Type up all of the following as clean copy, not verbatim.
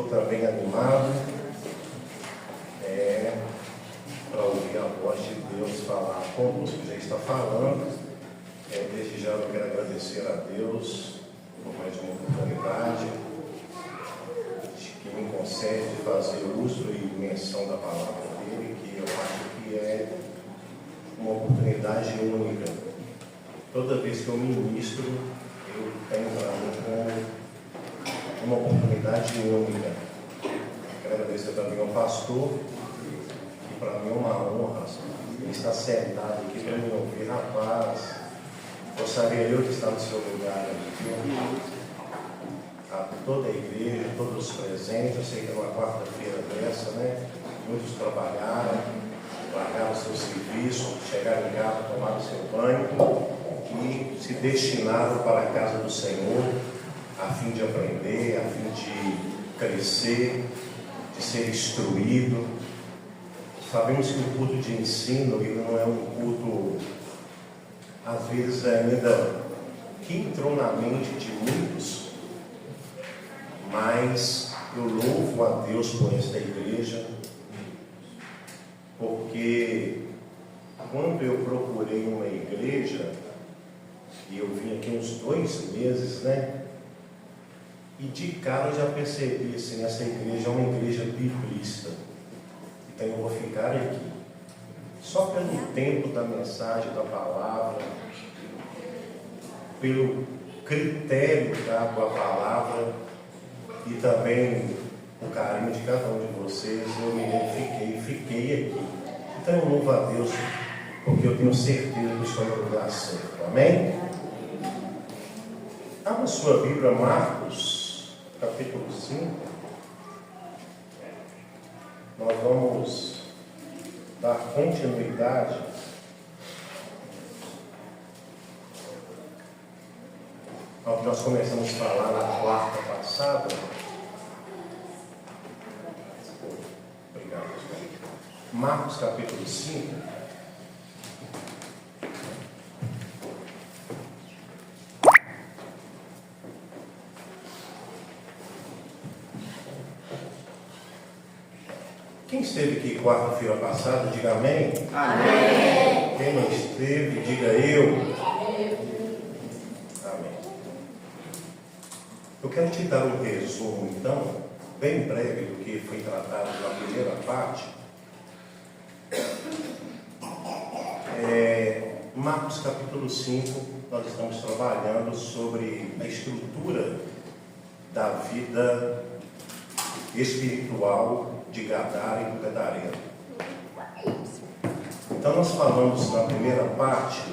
estou também animado para ouvir a voz de Deus falar conosco. Já está falando. Desde já eu quero agradecer a Deus por mais uma oportunidade que me concede fazer uso e menção da palavra dele, que eu acho que é uma oportunidade única. Toda vez que eu ministro, eu tenho para mim uma oportunidade única. Quero agradecer também ao pastor, que para mim é uma honra ele estar sentado aqui para me ouvir. Rapaz, gostaria eu de estar no seu lugar aqui. A toda a igreja, todos os presentes, eu sei que é uma quarta-feira dessa, né? Muitos trabalharam, largaram o seu serviço, chegaram em casa, tomaram o seu banho e se destinaram para a casa do Senhor, a fim de aprender, a fim de crescer, de ser instruído. Sabemos que o culto de ensino ele não é um culto, às vezes, ainda que entrou na mente de muitos, mas eu louvo a Deus por esta igreja, porque quando eu procurei uma igreja, e eu vim aqui uns 2 meses, né? E de cara eu já percebi assim, essa igreja é uma igreja biblista. Então eu vou ficar aqui. Só pelo tempo da mensagem, da palavra, pelo critério dado à palavra e também o carinho de cada um de vocês, eu me identifiquei e fiquei aqui. Então eu louvo a Deus, porque eu tenho certeza que estou no lugar certo. Amém? Abra sua Bíblia, Marcos, capítulo 5. Nós vamos dar continuidade ao que nós começamos a falar na quarta passada. Obrigado. Marcos, capítulo 5. Quem esteve aqui quarta-feira passada, diga amém. Amém. Quem não esteve, diga eu. Amém. Eu quero te dar um resumo, então, bem breve do que foi tratado na primeira parte. Marcos capítulo 5, nós estamos trabalhando sobre a estrutura da vida espiritual de Gadara e do Gadareno. Então nós falamos na primeira parte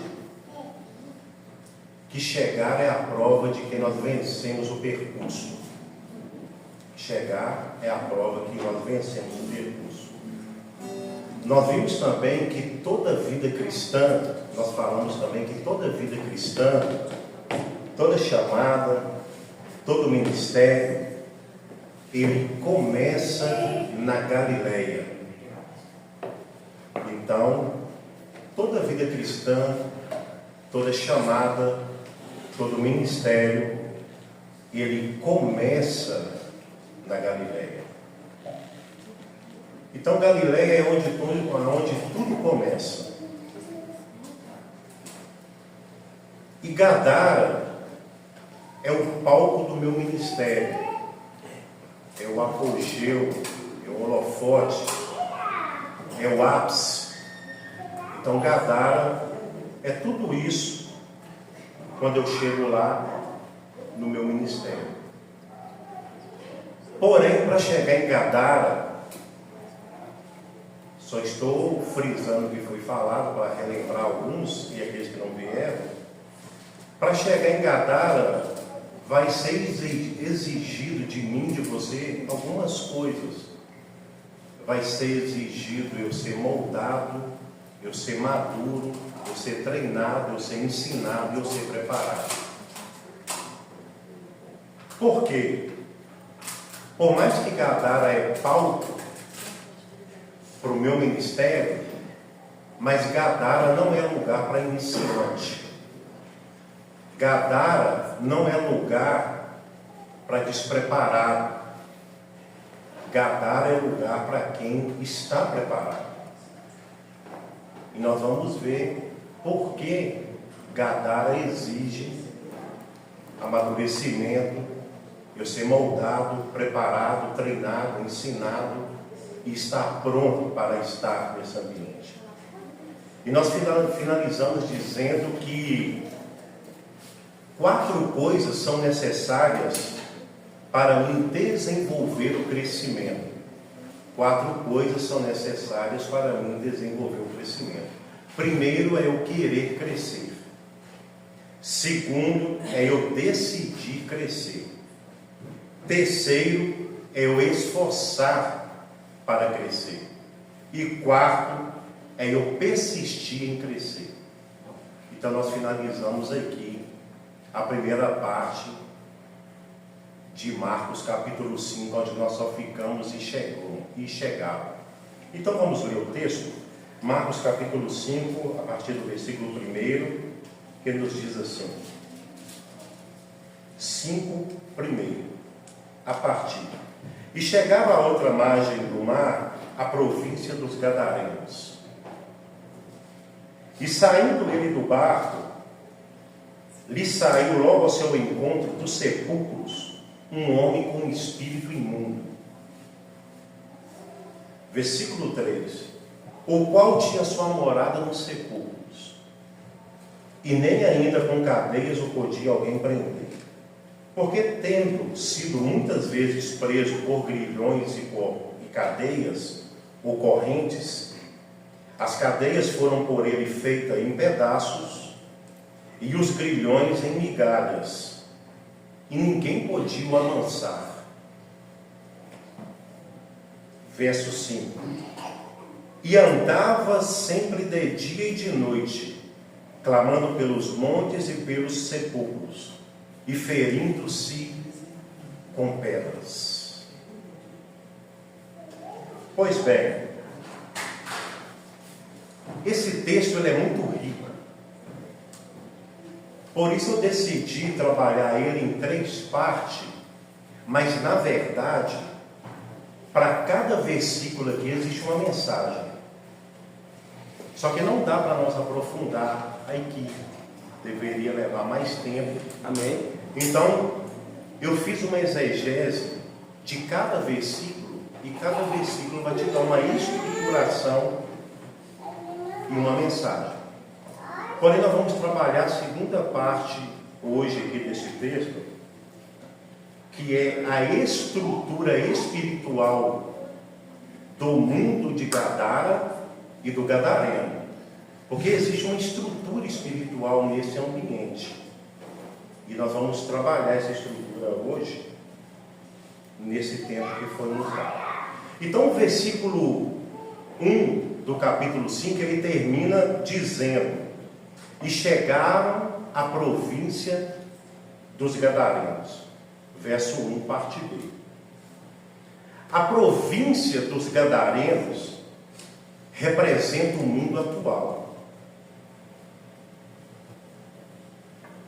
que chegar é a prova de que nós vencemos o percurso. Chegar é a prova que nós vencemos o percurso. Nós vimos também que toda vida cristã, nós falamos também que toda vida cristã, toda chamada, todo ministério, ele começa na Galileia. Então, toda vida cristã, toda chamada, todo ministério, ele começa na Galileia. Então, Galileia é onde tudo começa. E Gadara é o palco do meu ministério. É o apogeu, é o holofote, é o ápice. Então Gadara é tudo isso quando eu chego lá no meu ministério. Porém, para chegar em Gadara, só estou frisando o que foi falado para relembrar alguns e aqueles que não vieram. Para chegar em Gadara, vai ser exigido de mim, de você, algumas coisas. Vai ser exigido eu ser moldado, eu ser maduro, eu ser treinado, eu ser ensinado, eu ser preparado. Por quê? Por mais que Gadara é palco para o meu ministério, mas Gadara não é lugar para iniciante. Gadara não é lugar para despreparado. Gadara é lugar para quem está preparado. E nós vamos ver por que Gadara exige amadurecimento, eu ser moldado, preparado, treinado, ensinado e estar pronto para estar nesse ambiente. E nós finalizamos dizendo que 4 coisas são necessárias para mim desenvolver o crescimento. 4 coisas são necessárias para mim desenvolver o crescimento. Primeiro é eu querer crescer. Segundo é eu decidir crescer. Terceiro é eu esforçar para crescer. E 4 é eu persistir em crescer. Então nós finalizamos aqui a primeira parte de Marcos capítulo 5, onde nós só ficamos e chegaram. Então vamos ler o texto, Marcos capítulo 5, a partir do versículo 1, que nos diz assim: 5:1, a partir. E chegava à outra margem do mar, a província dos Gadarenos. E saindo ele do barco, lhe saiu logo ao seu encontro dos sepulcros um homem com um espírito imundo. Versículo 3: o qual tinha sua morada nos sepulcros, e nem ainda com cadeias o podia alguém prender, porque tendo sido muitas vezes preso por grilhões e cadeias ou correntes, as cadeias foram por ele feitas em pedaços, e os grilhões em migalhas, e ninguém podia o amansar. Verso 5: e andava sempre de dia e de noite, clamando pelos montes e pelos sepulcros, e ferindo-se com pedras. Pois bem, esse texto ele é muito rico. Por isso eu decidi trabalhar ele em 3 partes, mas na verdade, para cada versículo aqui existe uma mensagem. Só que não dá para nós aprofundar aqui. Deveria levar mais tempo. Amém. Então, eu fiz uma exegese de cada versículo, e cada versículo vai te dar uma estruturação e uma mensagem. Porém, nós vamos trabalhar a segunda parte hoje aqui desse texto, que é a estrutura espiritual do mundo de Gadara e do Gadareno. Porque existe uma estrutura espiritual nesse ambiente. E nós vamos trabalhar essa estrutura hoje, nesse tempo que foi nos dado. Então, o versículo 1 do capítulo 5, ele termina dizendo: e chegaram à província dos Gadarenos. Verso 1, parte B. A província dos Gadarenos representa o mundo atual,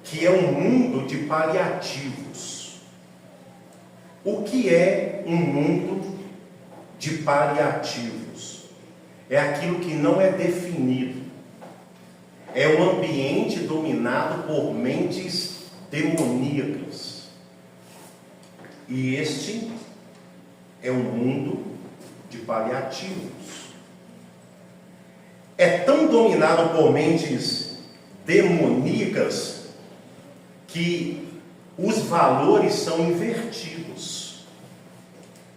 que é um mundo de paliativos. O que é um mundo de paliativos? É aquilo que não é definido. É um ambiente dominado por mentes demoníacas. E este é um mundo de paliativos. É tão dominado por mentes demoníacas que os valores são invertidos.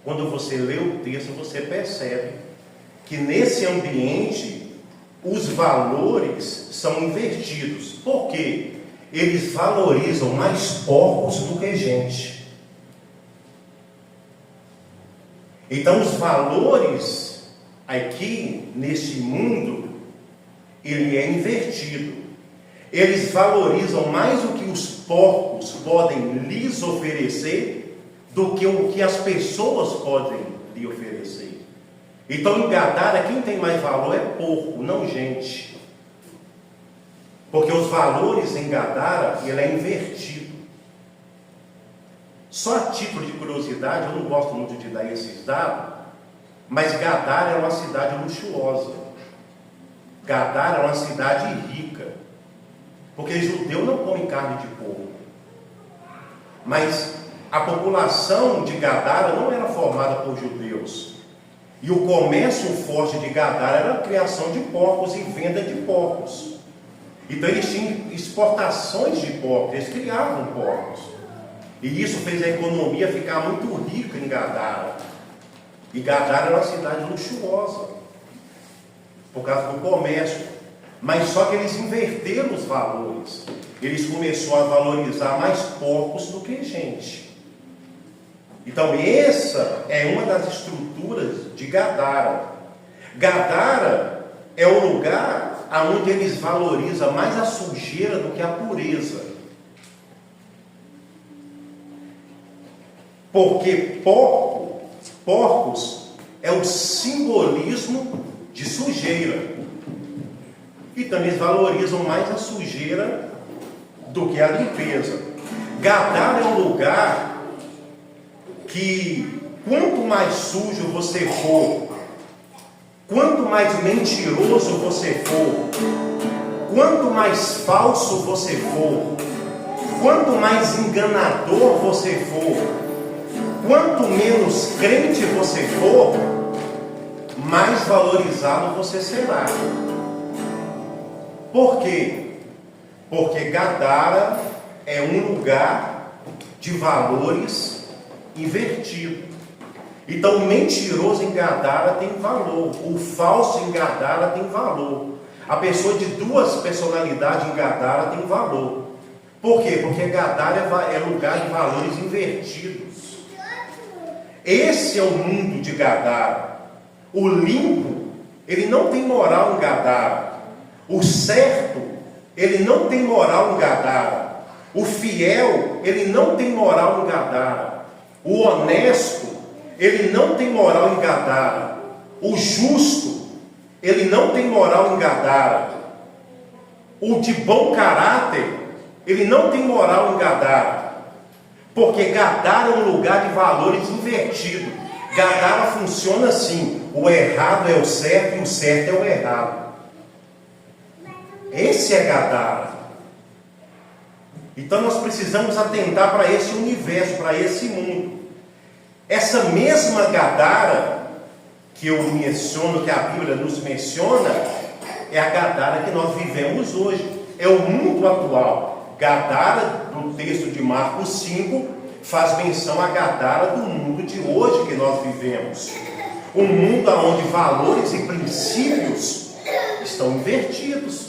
Quando você lê o texto, você percebe que nesse ambiente os valores são invertidos. Por quê? Eles valorizam mais porcos do que gente. Então os valores aqui nesse mundo, ele é invertido. Eles valorizam mais o que os porcos podem lhes oferecer do que o que as pessoas podem lhe oferecer. Então em Gadara, quem tem mais valor é porco, não gente. Porque os valores em Gadara, ele é invertido. Só a título de curiosidade, eu não gosto muito de dar esses dados, mas Gadara era uma cidade luxuosa. Gadara era uma cidade rica, porque judeu não come carne de porco. Mas a população de Gadara não era formada por judeus. E o comércio forte de Gadara era a criação de porcos e venda de porcos. Então eles tinham exportações de porcos, eles criavam porcos. E isso fez a economia ficar muito rica em Gadara. E Gadara era uma cidade luxuosa, por causa do comércio. Mas só que eles inverteram os valores. Eles começaram a valorizar mais porcos do que gente. Então essa é uma das estruturas de Gadara. Gadara é o lugar onde eles valorizam mais a sujeira do que a pureza. Porque porcos é o simbolismo de sujeira. E também eles valorizam mais a sujeira do que a limpeza. Gadara é um lugar que quanto mais sujo você for, quanto mais mentiroso você for, quanto mais falso você for, quanto mais enganador você for, quanto menos crente você for, mais valorizado você será. Por quê? Porque Gadara é um lugar de valores invertido. Então o mentiroso em Gadara tem valor, o falso em Gadara tem valor, a pessoa de duas personalidades em Gadara tem valor. Por quê? Porque Gadara é lugar de valores invertidos. Esse é o mundo de Gadara. O limpo, ele não tem moral em Gadara. O certo, ele não tem moral em Gadara. O fiel, ele não tem moral em Gadara. O honesto, ele não tem moral em Gadara. O justo, ele não tem moral em Gadara. O de bom caráter, ele não tem moral em Gadara. Porque Gadara é um lugar de valores invertido. Gadara funciona assim: o errado é o certo e o certo é o errado. Esse é Gadara. Então nós precisamos atentar para esse universo, para esse mundo. Essa mesma Gadara que eu menciono, que a Bíblia nos menciona, é a Gadara que nós vivemos hoje. É o mundo atual. Gadara, do texto de Marcos 5, faz menção a Gadara do mundo de hoje que nós vivemos. Um mundo onde valores e princípios estão invertidos.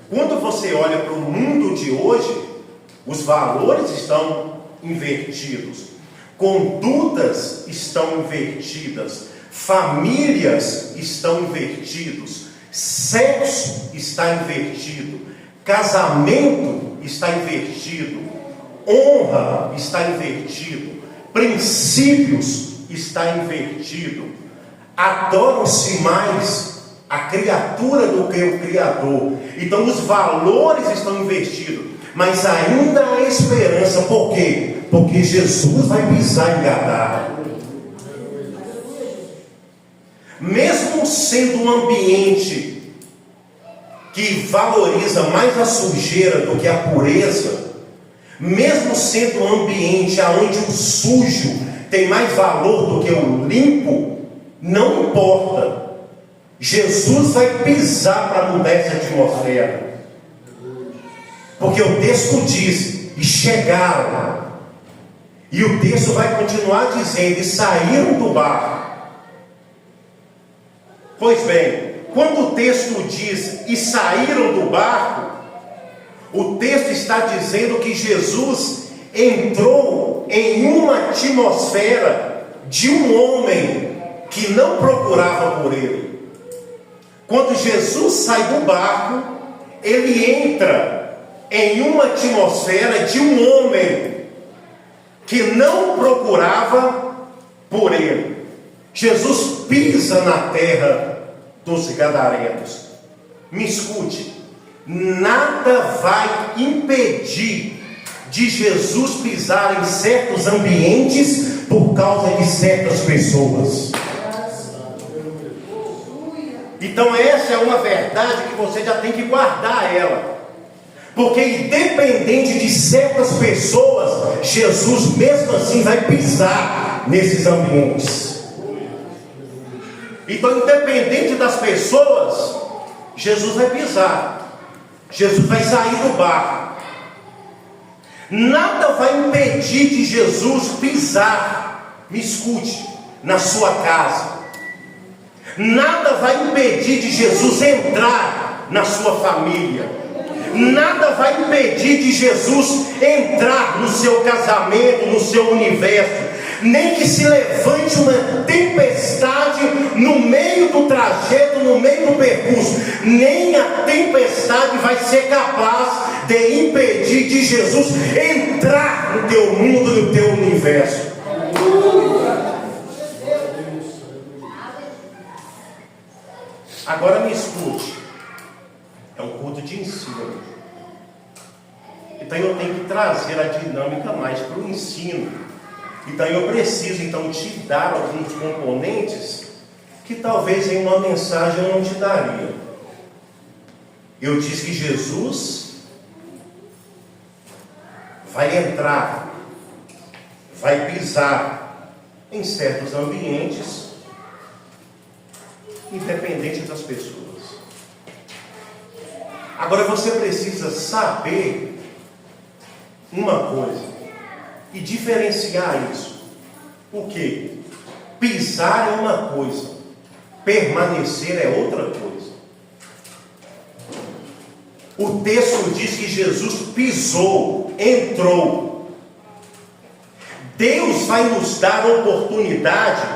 Quando você olha para o mundo de hoje, os valores estão invertidos, condutas estão invertidas, famílias estão invertidos, sexo está invertido, casamento está invertido, honra está invertido, princípios está invertido, adoram-se mais a criatura do que o Criador. Então os valores estão invertidos, mas ainda há esperança. Por quê? Porque Jesus vai pisar em Gadara. Mesmo sendo um ambiente que valoriza mais a sujeira do que a pureza, mesmo sendo um ambiente onde o sujo tem mais valor do que o limpo, não importa. Jesus vai pisar para mudar essa atmosfera. Porque o texto diz: e chegaram. E o texto vai continuar dizendo: e saíram do barco. Pois bem, quando o texto diz: e saíram do barco, o texto está dizendo que Jesus entrou em uma atmosfera de um homem que não procurava por ele. Quando Jesus sai do barco, ele entra em uma atmosfera de um homem que não procurava por ele. Jesus pisa na terra dos gadarenos. Me escute, nada vai impedir de Jesus pisar em certos ambientes por causa de certas pessoas. Então essa é uma verdade que você já tem que guardar ela. Porque independente de certas pessoas, Jesus mesmo assim vai pisar nesses ambientes. Então independente das pessoas, Jesus vai pisar. Jesus vai sair do barco. Nada vai impedir de Jesus pisar, me escute, na sua casa. Nada vai impedir de Jesus entrar na sua família. Nada vai impedir de Jesus entrar no seu casamento, no seu universo. Nem que se levante uma tempestade no meio do trajeto, no meio do percurso. Nem a tempestade vai ser capaz de impedir de Jesus entrar no teu mundo, no teu universo. Agora me escute. É um culto de ensino. Então eu tenho que trazer a dinâmica mais para o ensino. Então eu preciso te dar alguns componentes que talvez em uma mensagem eu não te daria. Eu disse que Jesus vai entrar, vai pisar em certos ambientes, independente das pessoas. Agora você precisa saber uma coisa e diferenciar isso. O que? Pisar é uma coisa, permanecer é outra coisa. O texto diz que Jesus pisou, entrou. Deus vai nos dar a oportunidade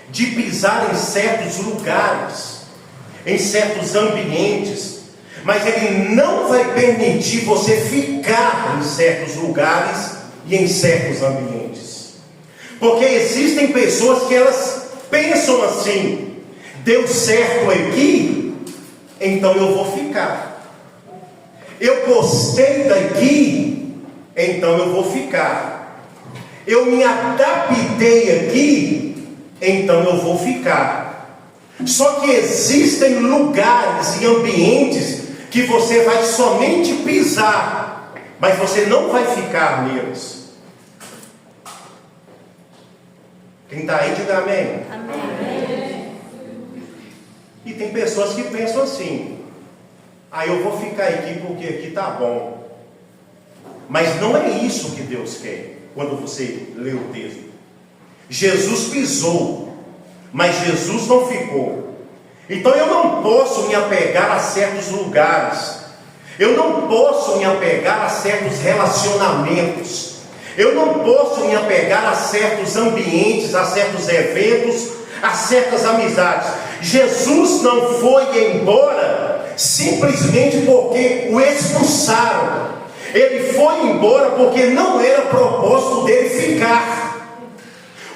de pisar em certos lugares, em certos ambientes, mas Ele não vai permitir você ficar em certos lugares e em certos ambientes. Porque existem pessoas que elas pensam assim: deu certo aqui, então eu vou ficar. Eu gostei daqui, então eu vou ficar. Eu me adaptei aqui, então eu vou ficar. Só que existem lugares e ambientes que você vai somente pisar, mas você não vai ficar neles. Quem está aí, diga amém. Amém. E tem pessoas que pensam assim: eu vou ficar aqui porque aqui está bom. Mas não é isso que Deus quer quando você lê o texto. Jesus pisou, mas Jesus não ficou. Então eu não posso me apegar a certos lugares. Eu não posso me apegar a certos relacionamentos. Eu não posso me apegar a certos ambientes, a certos eventos, a certas amizades. Jesus não foi embora simplesmente porque o expulsaram. Ele foi embora porque não era propósito dele ficar.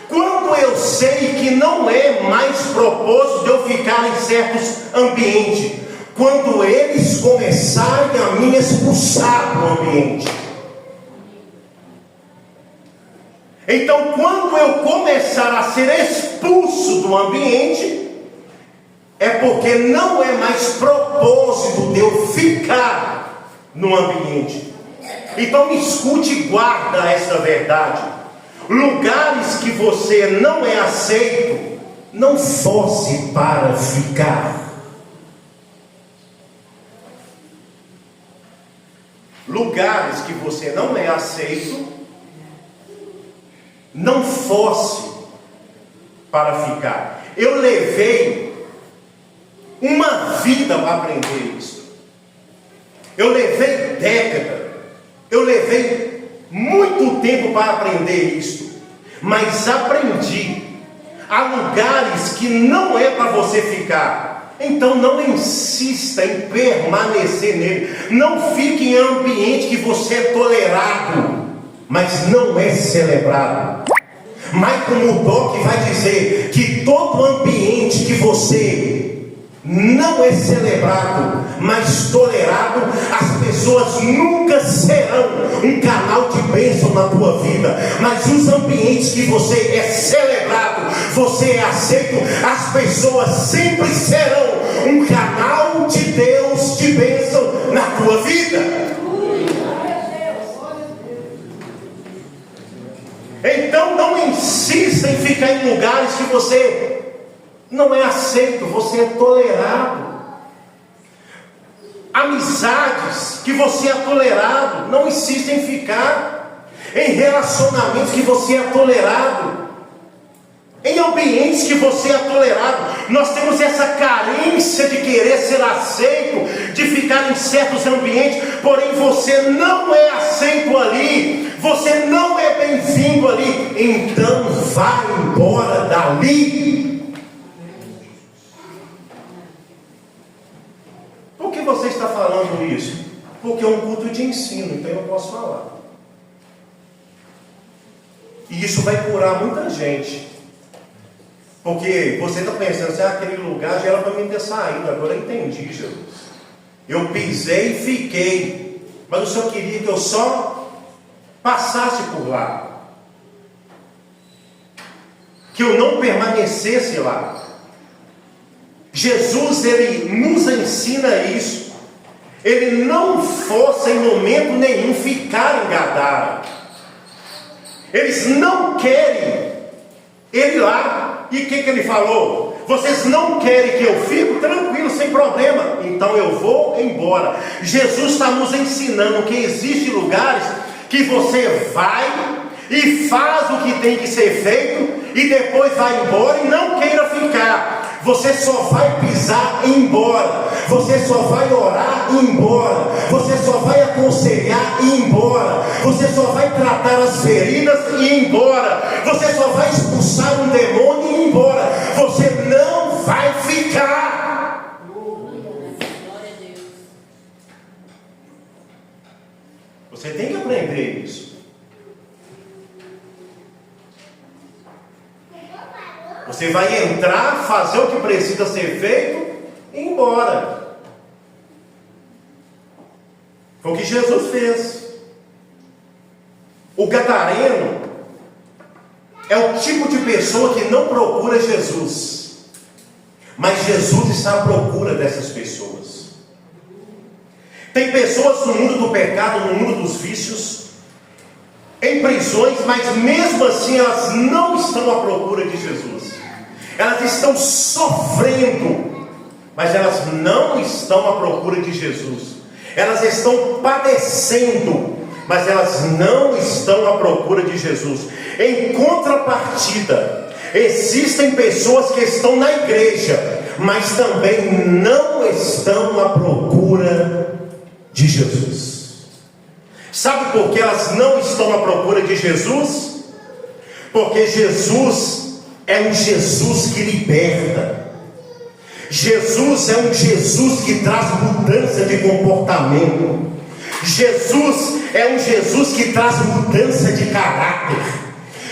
Quando eu sei que não é mais propósito de eu ficar em certos ambientes, quando eles começarem a me expulsar do ambiente. Então, quando eu começar a ser expulso do ambiente, é porque não é mais propósito de eu ficar no ambiente. Então me escute e guarda essa verdade. Lugares que você não é aceito, não force para ficar. Lugares que você não é aceito, não force para ficar. Eu levei uma vida para aprender isso. Eu levei décadas. Eu levei muito tempo para aprender isso. Mas aprendi. Há lugares que não é para você ficar. Então não insista em permanecer nele. Não fique em ambiente que você é tolerado, mas não é celebrado. Michael Murdock vai dizer que todo ambiente que você não é celebrado, mas tolerado, as pessoas nunca serão um canal de bênção na tua vida. Mas os ambientes que você é celebrado, você é aceito, as pessoas sempre serão um canal de Deus de bênção na tua vida. Então não insista em ficar em lugares que você não é aceito, você é tolerado. Amizades que você é tolerado, não insista em ficar em relacionamentos que você é tolerado, em ambientes que você é tolerado. Nós temos essa carência de querer ser aceito, de ficar em certos ambientes, porém você não é aceito ali, você não é bem-vindo ali, então vai embora dali. Por que você está falando isso? Porque é um culto de ensino, então eu posso falar. E isso vai curar muita gente. Porque você está pensando assim, aquele lugar já era para mim ter saído, agora eu entendi, Jesus. Eu pisei e fiquei, mas o Senhor queria que eu só passasse por lá, que eu não permanecesse lá. Jesus, Ele nos ensina isso. Ele não força em momento nenhum ficar em Gadara. Eles não querem Ele lá. E o que Ele falou? Vocês não querem que eu fique? Tranquilo, sem problema, então eu vou embora. Jesus está nos ensinando que existem lugares que você vai e faz o que tem que ser feito e depois vai embora e não queira ficar. Você só vai pisar e ir embora. Você só vai orar e ir embora. Você só vai aconselhar e ir embora. Você só vai tratar as feridas e ir embora. Você só vai expulsar um demônio e ir embora. Você não vai ficar. Você tem que aprender isso. Você vai entrar, fazer o que precisa ser feito e ir embora. Foi o que Jesus fez. O gadareno é o tipo de pessoa que não procura Jesus, mas Jesus está à procura dessas pessoas. Tem pessoas no mundo do pecado, no mundo dos vícios, em prisões, mas mesmo assim elas não estão à procura de Jesus. Elas estão sofrendo, mas elas não estão à procura de Jesus. Elas estão padecendo, mas elas não estão à procura de Jesus. Em contrapartida, existem pessoas que estão na igreja, mas também não estão à procura de Jesus. Sabe por que elas não estão à procura de Jesus? Porque Jesus é um Jesus que liberta. Jesus é um Jesus que traz mudança de comportamento. Jesus é um Jesus que traz mudança de caráter.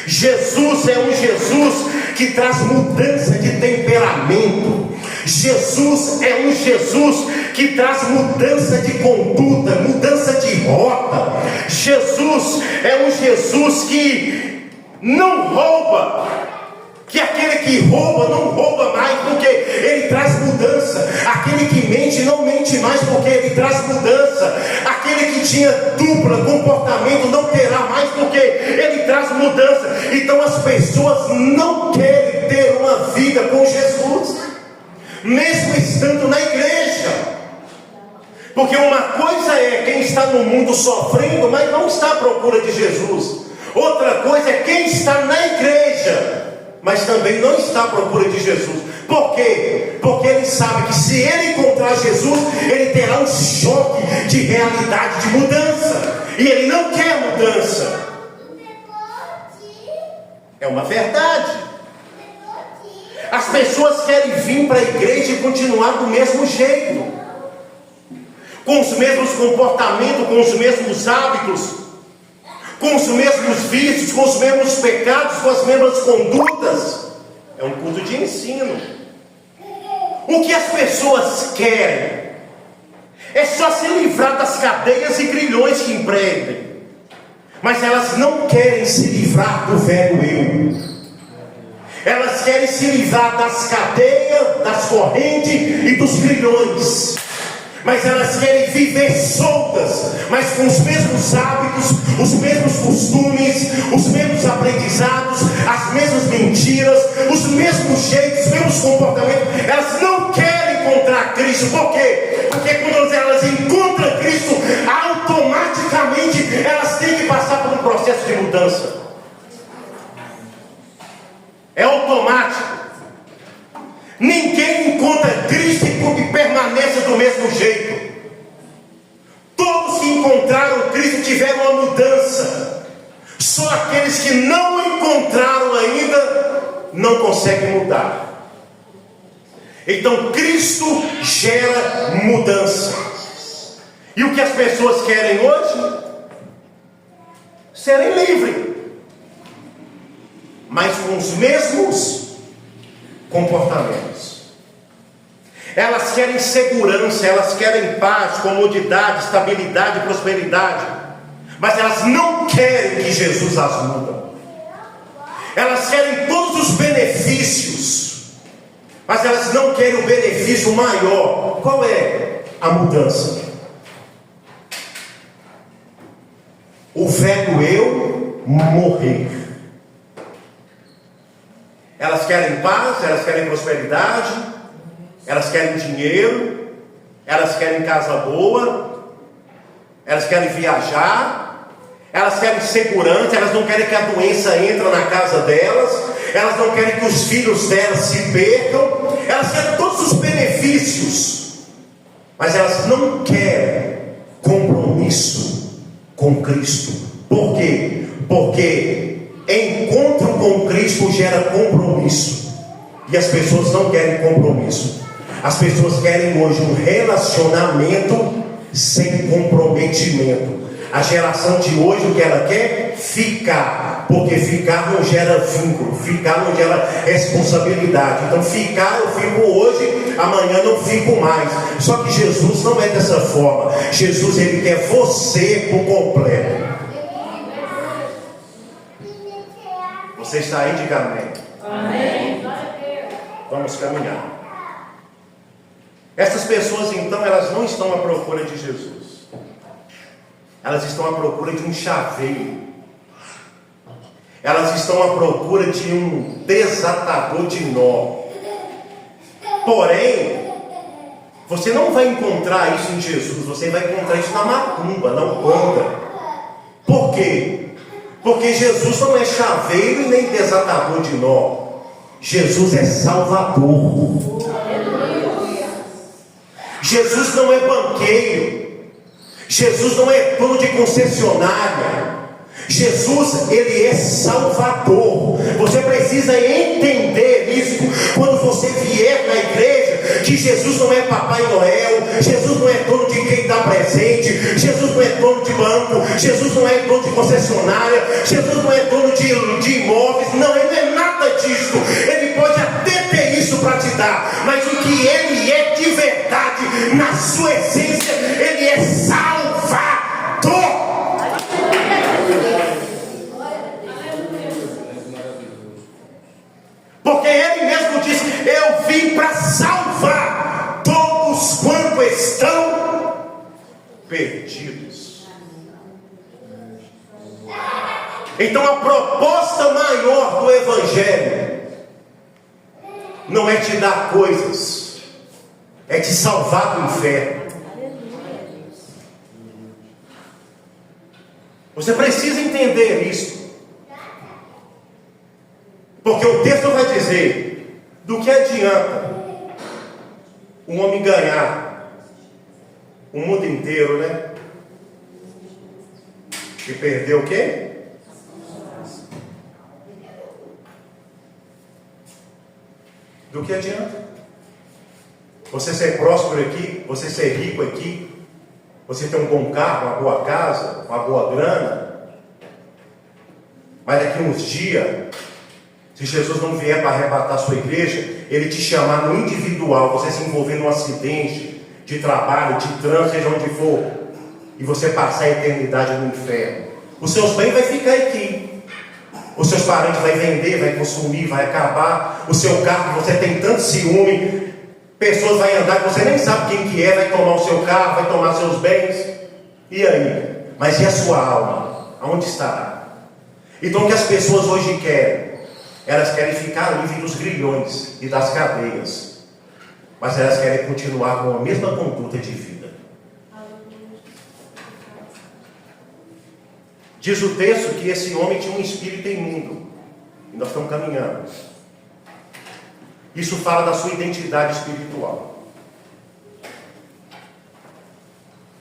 Jesus é um Jesus que traz mudança de temperamento. Jesus é um Jesus que traz mudança de conduta, mudança de rota. Jesus é um Jesus que não rouba. Que aquele que rouba não rouba mais, porque ele traz mudança. Aquele que mente não mente mais, porque ele traz mudança. Aquele que tinha dupla comportamento não terá mais, porque ele traz mudança. Então as pessoas não querem ter uma vida com Jesus, mesmo estando na igreja. Porque uma coisa é quem está no mundo sofrendo, mas não está à procura de Jesus. Outra coisa é quem está na igreja, mas também não está à procura de Jesus. Por quê? Porque ele sabe que se ele encontrar Jesus, ele terá um choque de realidade, de mudança. E ele não quer mudança. É uma verdade. As pessoas querem vir para a igreja e continuar do mesmo jeito, com os mesmos comportamentos, com os mesmos hábitos, com os mesmos vícios, com os mesmos pecados, com as mesmas condutas. É um culto de ensino. O que as pessoas querem é só se livrar das cadeias e grilhões que empreendem, mas elas não querem se livrar do velho eu. Elas querem se livrar das cadeias, das correntes e dos grilhões, mas elas querem viver soltas, mas com os mesmos hábitos, os mesmos costumes, os mesmos aprendizados, as mesmas mentiras, os mesmos jeitos, os mesmos comportamentos. Elas não querem encontrar Cristo. Por quê? Porque quando elas encontram Cristo, automaticamente elas têm que passar por um processo de mudança. É automático. Ninguém encontra Cristo e permanece do mesmo jeito. Todos que encontraram Cristo tiveram uma mudança. Só aqueles que não encontraram ainda não conseguem mudar. Então Cristo gera mudança. E o que as pessoas querem hoje? Serem livres, mas com os mesmos comportamentos. Elas querem segurança, elas querem paz, comodidade, estabilidade, prosperidade, mas elas não querem que Jesus as mude. Elas querem todos os benefícios, mas elas não querem o benefício maior. Qual é a mudança? O velho eu morrer. Elas querem paz, elas querem prosperidade, elas querem dinheiro, elas querem casa boa, elas querem viajar, elas querem segurança, elas não querem que a doença entre na casa delas, elas não querem que os filhos delas se percam, elas querem todos os benefícios, mas elas não querem compromisso com Cristo. Por quê? Porque encontro com Cristo gera compromisso, e as pessoas não querem compromisso. As pessoas querem hoje um relacionamento sem comprometimento. A geração de hoje, o que ela quer? Ficar, porque ficar não gera vínculo, ficar não gera responsabilidade. Então ficar, eu fico hoje, amanhã não fico mais. Só que Jesus não é dessa forma. Jesus, ele quer você por completo. Você está aí? Diga amém. Amém. Vamos caminhar. Essas pessoas então, elas não estão à procura de Jesus. Elas estão à procura de um chaveiro. Elas estão à procura de um desatador de nó. Porém, você não vai encontrar isso em Jesus. Você vai encontrar isso na macumba, na umbanda. Por quê? Porque Jesus não é chaveiro e nem desatador de nó. Jesus é Salvador. Jesus não é banqueiro. Jesus não é dono de concessionária. Jesus, ele é Salvador. Você precisa entender isso quando você vier na igreja, que Jesus não é Papai Noel, Jesus não é dono de quem dá presente, Jesus não é dono de banco, Jesus não é dono de concessionária, Jesus não é dono de imóveis. Não, ele não é nada disso. Ele pode até ter isso para te dar, mas o que ele é de verdade, na sua essência, ele é Salvador. Porque ele mesmo disse: eu vim para salvar todos quanto estão perdidos. Então a proposta maior do Evangelho não é te dar coisas, é te salvar do inferno. Você precisa entender isso. Porque o texto vai dizer: do que adianta um homem ganhar o mundo inteiro, né? E perder o quê? Do que adianta você ser próspero aqui, você ser rico aqui, você ter um bom carro, uma boa casa, uma boa grana, mas daqui uns dias Se Jesus não vier para arrebatar a sua igreja, Ele te chamar no individual, você se envolver num acidente de trabalho, de trânsito, seja onde for, e você passar a eternidade no inferno. Os seus bens vão ficar aqui. Os seus parentes vão vender, vai consumir, vai acabar. O seu carro, você tem tanto ciúme. Pessoas vão andar que você nem sabe quem que é, vai tomar o seu carro, vai tomar seus bens. E aí? Mas e a sua alma? Aonde estará? Então o que as pessoas hoje querem? Elas querem ficar livres dos grilhões e das cadeias. Mas elas querem continuar com a mesma conduta de vida. Diz o texto que esse homem tinha um espírito imundo. E nós estamos caminhando. Isso fala da sua identidade espiritual.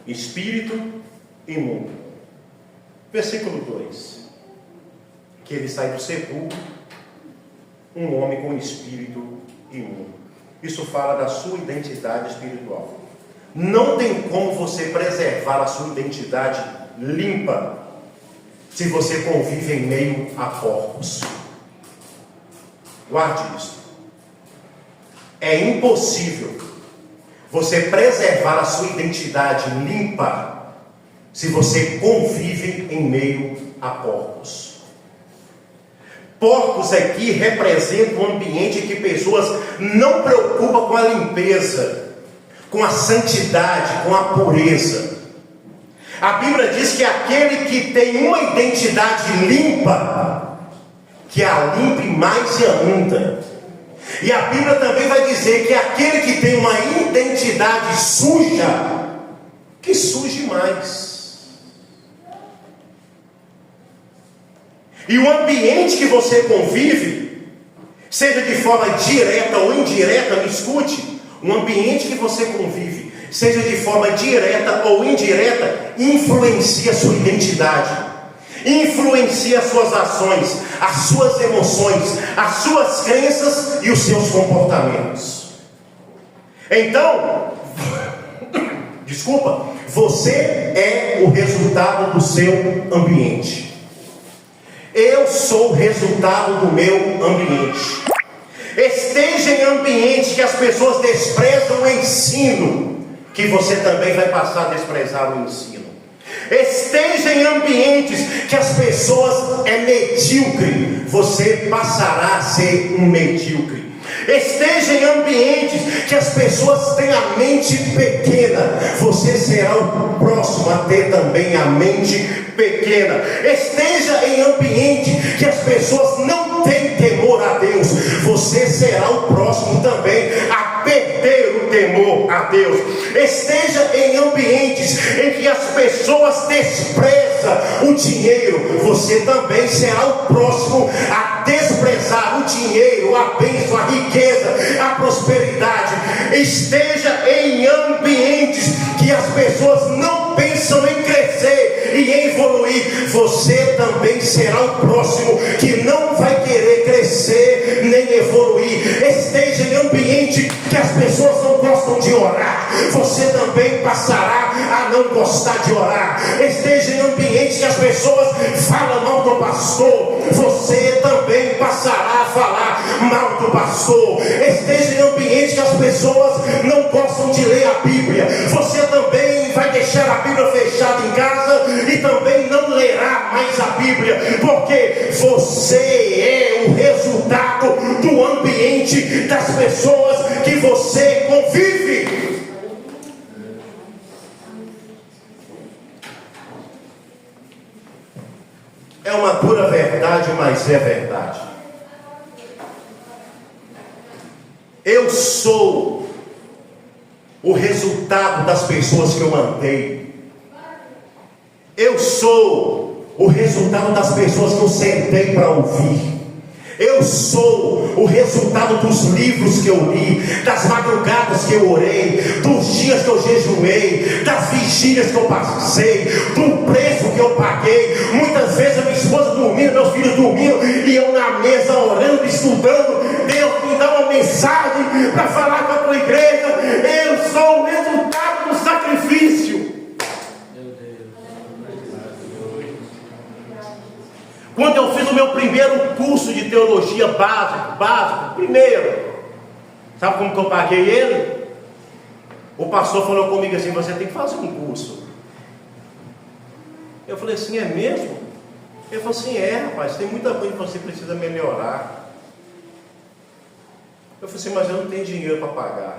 Espírito imundo. Versículo 2. Que ele sai do sepulcro, um homem com espírito imundo. Isso fala da sua identidade espiritual. Não tem como você preservar a sua identidade limpa se você convive em meio a porcos. Guarde isso. É impossível você preservar a sua identidade limpa se você convive em meio a porcos. Porcos aqui representam um ambiente em que pessoas não preocupam com a limpeza, com a santidade, com a pureza. A Bíblia diz que aquele que tem uma identidade limpa, que a limpe mais ainda. E a Bíblia também vai dizer que aquele que tem uma identidade suja, que suje mais. E o ambiente que você convive, seja de forma direta ou indireta, me escute, um ambiente que você convive, seja de forma direta ou indireta, influencia a sua identidade, influencia as suas ações, as suas emoções, as suas crenças e os seus comportamentos. Então, desculpa, você é o resultado do seu ambiente. Eu sou o resultado do meu ambiente. Esteja em ambiente que as pessoas desprezam o ensino, que você também vai passar a desprezar o ensino. Esteja em ambientes que as pessoas é medíocre, você passará a ser um medíocre. Esteja em ambientes que as pessoas têm a mente pequena, você será o próximo a ter também a mente pequena. Esteja em ambiente que as pessoas não têm temor a Deus, você será o próximo também a perder o temor a Deus. Esteja em ambientes em que as pessoas desprezam o dinheiro, você também será o próximo a desprezar o dinheiro, a bênção, a riqueza, a prosperidade. Esteja em ambientes que as pessoas não pensam em crescer e em evoluir, você também será o próximo que não vai querer crescer nem evoluir. Esteja em ambiente que as pessoas não gostam de orar, você também passará a não gostar de orar. Esteja em ambiente que as pessoas falam mal do pastor, você também passará a falar mal do pastor. Esteja em ambiente que as pessoas não gostam de ler a Bíblia, você também vai deixar a Bíblia fechada em casa e também não lerá mais a Bíblia, porque você é o resultado do ambiente das pessoas que você convive. É uma pura verdade, mas é verdade. Eu sou o resultado das pessoas que eu andei. Eu sou o resultado das pessoas que eu sentei para ouvir. Eu sou o resultado dos livros que eu li, das madrugadas que eu orei, dos dias que eu jejuei, das vigílias que eu passei, do preço que eu paguei. Muitas vezes a minha esposa dormindo, meus filhos dormindo, e eu na mesa orando, estudando. Deus me dá uma mensagem para falar com a tua igreja. Eu sou o resultado do sacrifício. Quando eu fiz o meu meu primeiro curso de teologia básico, primeiro. Sabe como que eu paguei ele? O pastor falou comigo assim: você tem que fazer um curso. Eu falei assim: é mesmo? Ele falou assim: é, rapaz, tem muita coisa que você precisa melhorar. Eu falei assim: mas eu não tenho dinheiro para pagar.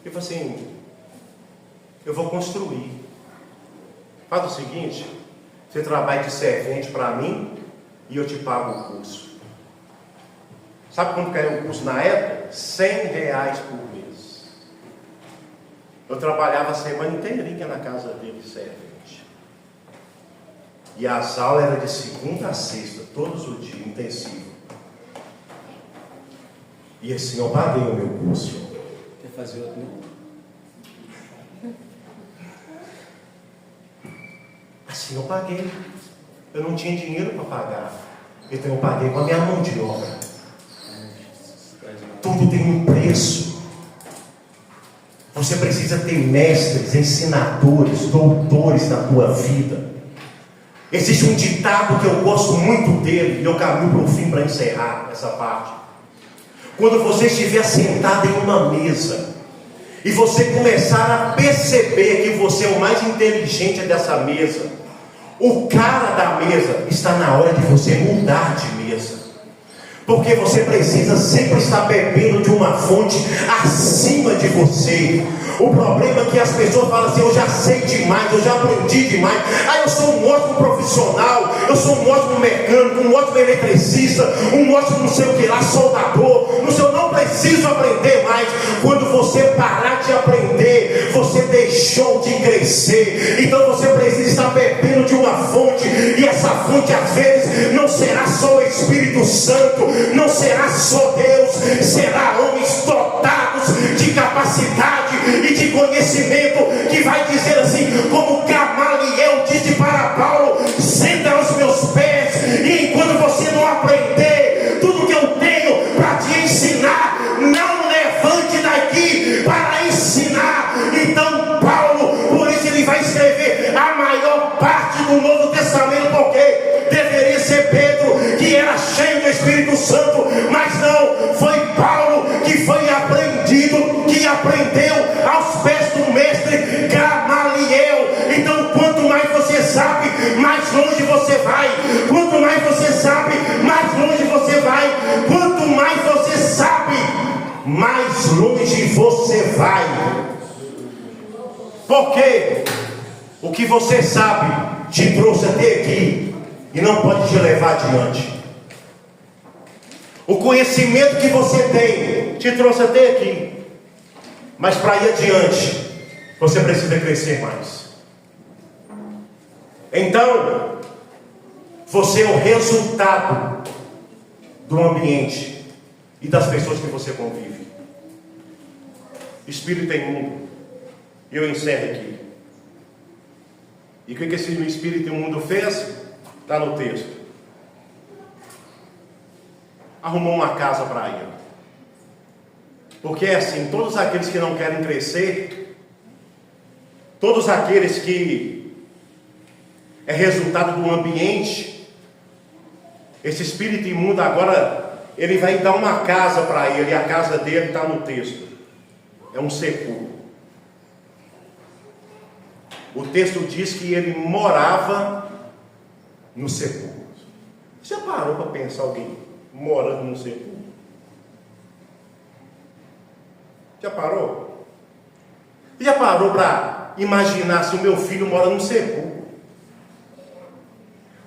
Ele falou assim: eu vou construir. Faz o seguinte, você trabalha de servente para mim e eu te pago o curso. Sabe quanto caiu o curso na época? R$100 por mês. Eu trabalhava a semana inteirinha na casa dele de servente. E as aulas eram de segunda a sexta, todos os dias, intensivo. E assim eu paguei o meu curso. Quer fazer outro, não? Assim eu paguei. Eu não tinha dinheiro para pagar. Então eu paguei com a minha mão de obra. Tudo tem um preço. Você precisa ter mestres, ensinadores, doutores na tua vida. Existe um ditado que eu gosto muito dele, e eu caminho para o fim para encerrar essa parte. Quando você estiver sentado em uma mesa e você começar a perceber que você é o mais inteligente dessa mesa, o cara da mesa, está na hora de você mudar de mesa. Porque você precisa sempre estar bebendo de uma fonte acima de você. O problema é que as pessoas falam assim: eu já sei demais, eu já aprendi demais. Eu sou um ótimo profissional, eu sou um ótimo mecânico, um ótimo eletricista, um ótimo não sei o que lá, soldador. Eu não preciso aprender mais. Quando você parar de aprender, você deixou de crescer. Então você precisa estar bebendo de uma fonte. E essa fonte às vezes não será só o Espírito Santo, não será só Deus, será homens dotados de capacidade e de conhecimento, que vai dizer assim, como Gamaliel disse para Paulo: senta aos meus pés, e enquanto você não aprender tudo que eu tenho para te ensinar, não levante daqui para ensinar. Então Paulo, por isso ele vai escrever a maior parte do Novo Testamento, porque deveria ser Pedro, que era cheio do Espírito Santo, mas não, foi Paulo que foi aprendido, que aprendeu aos pés do mestre Gamaliel. Então quanto mais você sabe, mais longe você vai. Quanto mais você sabe, mais longe você vai. Quanto mais você sabe, mais longe você vai. Porque o que você sabe te trouxe até aqui e não pode te levar adiante. O conhecimento que você tem te trouxe até aqui, mas para ir adiante você precisa crescer mais. Então você é o resultado do ambiente e das pessoas que você convive. Espírito imundo. Eu encerro aqui. E o que esse espírito imundo fez? Está no texto. Arrumou uma casa para ele. Porque é assim, todos aqueles que não querem crescer, todos aqueles que é resultado do ambiente, esse espírito imundo agora, ele vai dar uma casa para ele, e a casa dele está no texto. É um sepulcro. O texto diz que ele morava no sepulcro. Você já parou para pensar alguém morando no sepulcro? Já parou? Já parou para imaginar se o meu filho mora no sepulcro?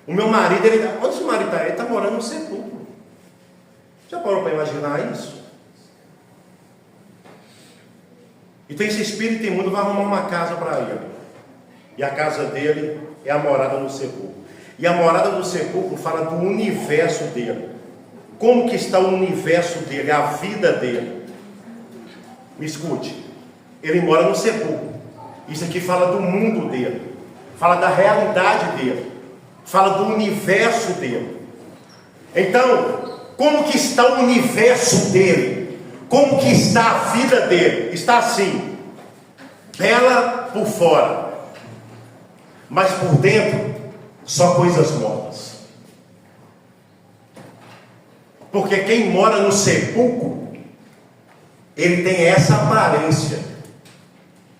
O meu marido, onde o marido está? Ele está morando no sepulcro. Já parou para imaginar isso? Então esse espírito imundo vai arrumar uma casa para ele. E a casa dele é a morada no sepulcro. E a morada do sepulcro fala do universo dele. Como que está o universo dele, a vida dele? Me escute. Ele mora no sepulcro. Isso aqui fala do mundo dele. Fala da realidade dele. Fala do universo dele. Então, como que está o universo dele? Como que está a vida dele? Está assim. Bela por fora, mas por dentro só coisas mortas. Porque quem mora no sepulcro, ele tem essa aparência.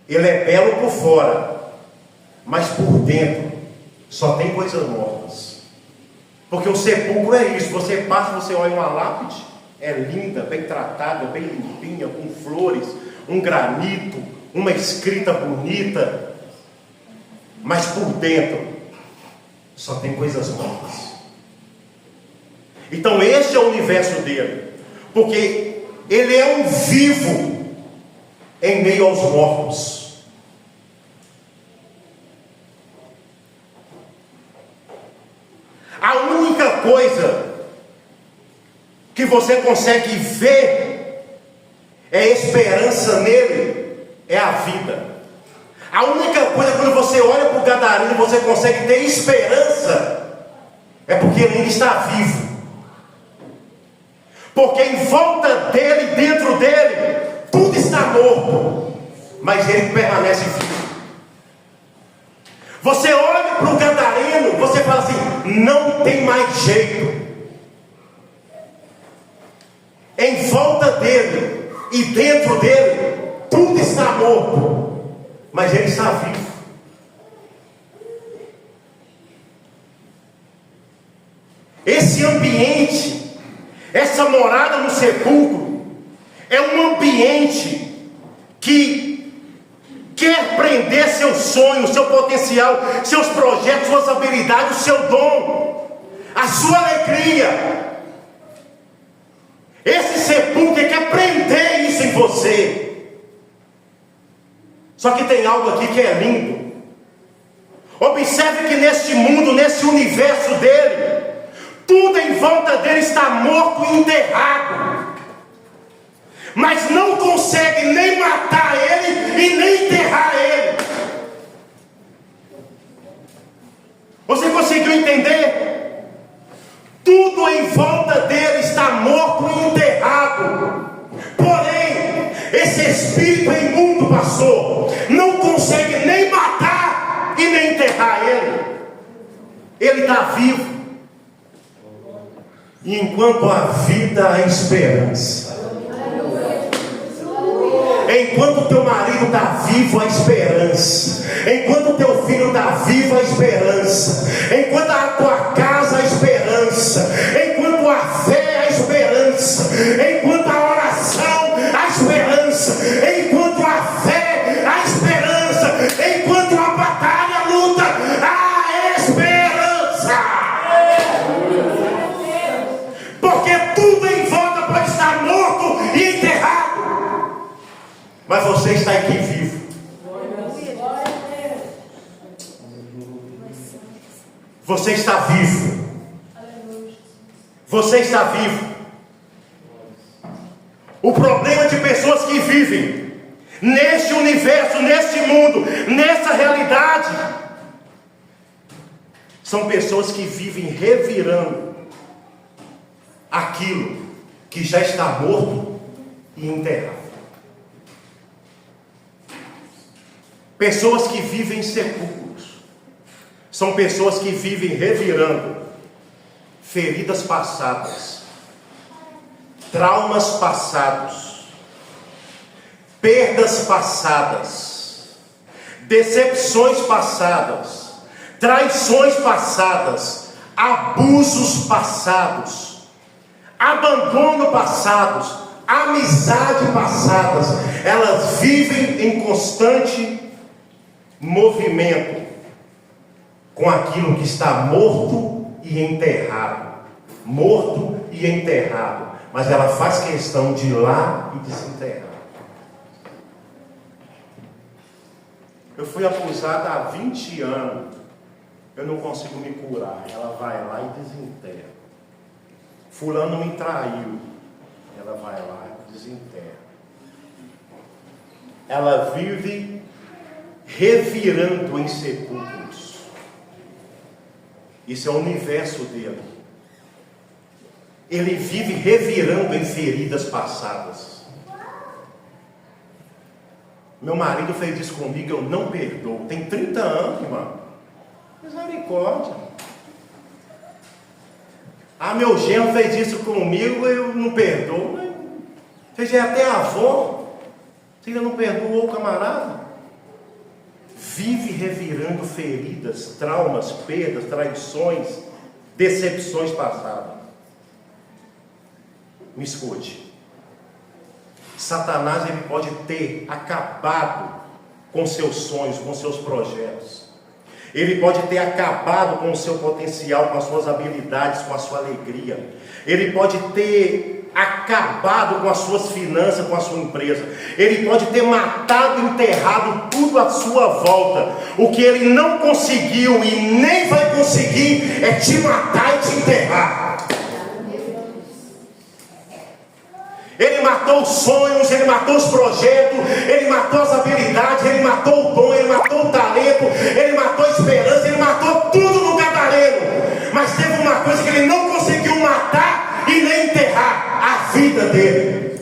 Ele é belo por fora, mas por dentro só tem coisas mortas. Porque o sepulcro é isso. Você passa, você olha uma lápide, é linda, bem tratada, bem limpinha, com flores, um granito, uma escrita bonita, mas por dentro só tem coisas mortas. Então este é o universo dele, porque ele é um vivo em meio aos mortos. A única coisa que você consegue ver é esperança nele, é a vida. A única coisa, quando você olha para o gadareno e você consegue ter esperança, é porque ele ainda está vivo. Porque em volta dele, dentro dele, tudo está morto, mas ele permanece vivo. Você olha para o gadareno, você fala assim: não tem mais jeito. Em volta dele e dentro dele, tudo está morto, mas ele está vivo. Esse ambiente, essa morada no sepulcro, é um ambiente que quer prender seus sonhos, seu potencial, seus projetos, suas habilidades, o seu dom, a sua alegria. Esse sepulcro quer prender isso em você. Só que tem algo aqui que é lindo. Observe que neste mundo, nesse universo dele, tudo em volta dele está morto e enterrado, mas não consegue nem matar ele e nem enterrar ele. Você conseguiu entender? Tudo em volta dele está morto e enterrado. Porém, esse espírito imundo, pastor, não consegue nem matar e nem enterrar ele. Ele está vivo. E enquanto há vida, há esperança. Enquanto o teu marido está vivo, há esperança. Enquanto o teu filho está vivo, há esperança. Enquanto a tua casa, há esperança. Enquanto a fé, há esperança. Enquanto a oração, há esperança. Enquanto a fé, há esperança. Enquanto a batalha, a luta, há esperança. Porque tudo em volta pode estar morto e enterrado, mas você está aqui vivo. Você está vivo. Você está vivo. O problema de pessoas que vivem neste universo, neste mundo, nessa realidade, são pessoas que vivem revirando aquilo que já está morto e enterrado. Pessoas que vivem em sepulcros são pessoas que vivem revirando feridas passadas, traumas passados, perdas passadas, decepções passadas, traições passadas, abusos passados, abandono passados, amizade passadas. Elas vivem em constante movimento com aquilo que está morto e enterrado. Morto e enterrado. Mas ela faz questão de ir lá e desenterrar. Eu fui acusada há 20 anos. Eu não consigo me curar. Ela vai lá e desenterra. Fulano me traiu. Ela vai lá e desenterra. Ela vive revirando em sepulcros. Isso é o universo dele. Ele vive revirando em feridas passadas. Meu marido fez isso comigo, eu não perdoo. Tem 30 anos, irmão. Misericórdia. Ah, meu genro fez isso comigo, eu não perdoo. Você já é até avó, você ainda não perdoou o camarada? Vive revirando feridas, traumas, perdas, traições, decepções passadas. Me escute. Satanás, ele pode ter acabado com seus sonhos, com seus projetos. Ele pode ter acabado com o seu potencial, com as suas habilidades, com a sua alegria. Ele pode ter acabado com as suas finanças, com a sua empresa. Ele pode ter matado e enterrado tudo à sua volta. O que ele não conseguiu e nem vai conseguir é te matar e te enterrar. Ele matou os sonhos, ele matou os projetos, ele matou as habilidades, ele matou o dom, ele matou o talento, ele matou a esperança, ele matou tudo no gadareno. Mas teve uma coisa que ele não conseguiu matar e nem enterrar: a vida dele.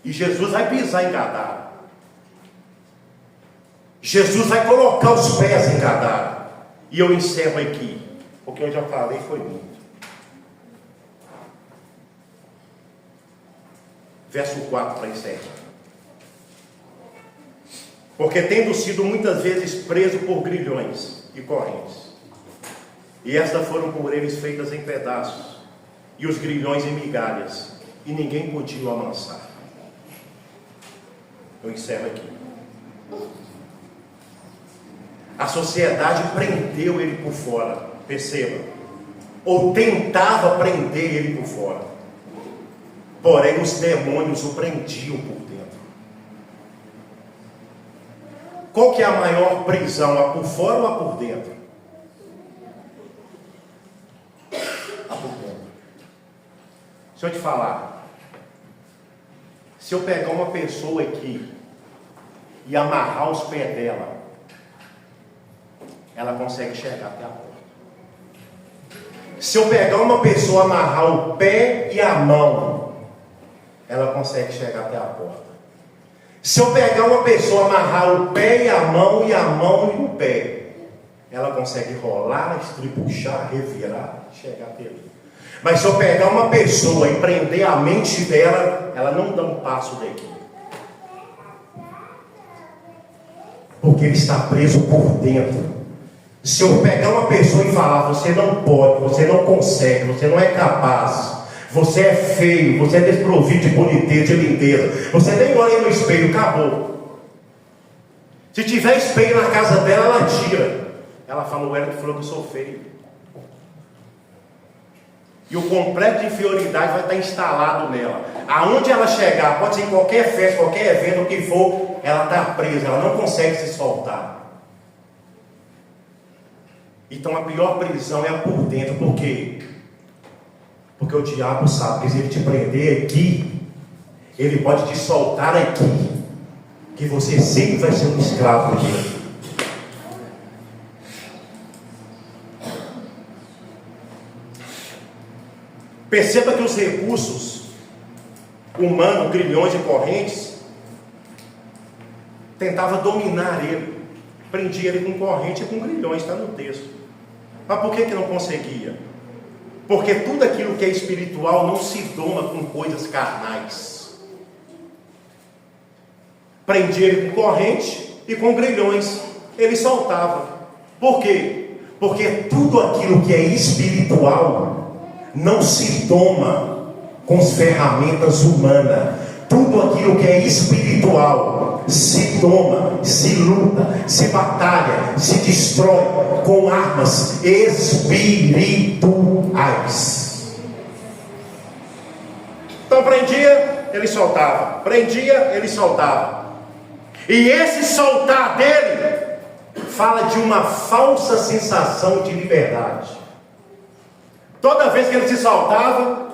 E Jesus vai pisar em Gadara. Jesus vai colocar os pés em Gadara. E eu encerro aqui, porque eu já falei foi muito. Verso 4 para encerrar. Porque tendo sido muitas vezes preso por grilhões e correntes, e estas foram por eles feitas em pedaços, e os grilhões em migalhas, e ninguém podia o amansar. Eu encerro aqui. A sociedade prendeu ele por fora, perceba, ou tentava prender ele por fora. Porém, os demônios o prendiam por dentro. Qual que é a maior prisão? A por fora ou a por dentro? A por dentro. Deixa eu te falar. Se eu pegar uma pessoa aqui e amarrar os pés dela, ela consegue chegar até a porta. Se eu pegar uma pessoa, amarrar o pé e a mão, ela consegue chegar até a porta. Se eu pegar uma pessoa, amarrar o pé e a mão e o pé, ela consegue rolar, estripuchar, revirar, chegar até ali. Mas se eu pegar uma pessoa e prender a mente dela, ela não dá um passo daqui. Porque ele está preso por dentro. Se eu pegar uma pessoa e falar: você não pode, você não consegue, você não é capaz, você é feio, você é desprovido de boniteza, de lindeza, você nem olha no espelho, acabou. Se tiver espelho na casa dela, ela tira. Ela fala: o Hélio falou que eu sou feio. E o complexo de inferioridade vai estar instalado nela. Aonde ela chegar, pode ser em qualquer festa, qualquer evento, o que for, ela está presa, ela não consegue se soltar. Então a pior prisão é a por dentro. Por quê? Porque o diabo sabe que se ele te prender aqui, ele pode te soltar aqui, que você sempre vai ser um escravo dele. Perceba que os recursos humanos, grilhões e correntes, tentavam dominar ele, prendia ele com corrente e com grilhões, está no texto. Mas por que não conseguia? Porque tudo aquilo que é espiritual não se doma com coisas carnais. Prendia ele com corrente e com grilhões, ele soltava. Por quê? Porque tudo aquilo que é espiritual não se doma com as ferramentas humanas. Tudo aquilo que é espiritual se doma, se luta, se batalha, se destrói com armas espirituais. Então prendia, ele soltava. Prendia, ele soltava. E esse soltar dele fala de uma falsa sensação de liberdade. Toda vez que ele se soltava,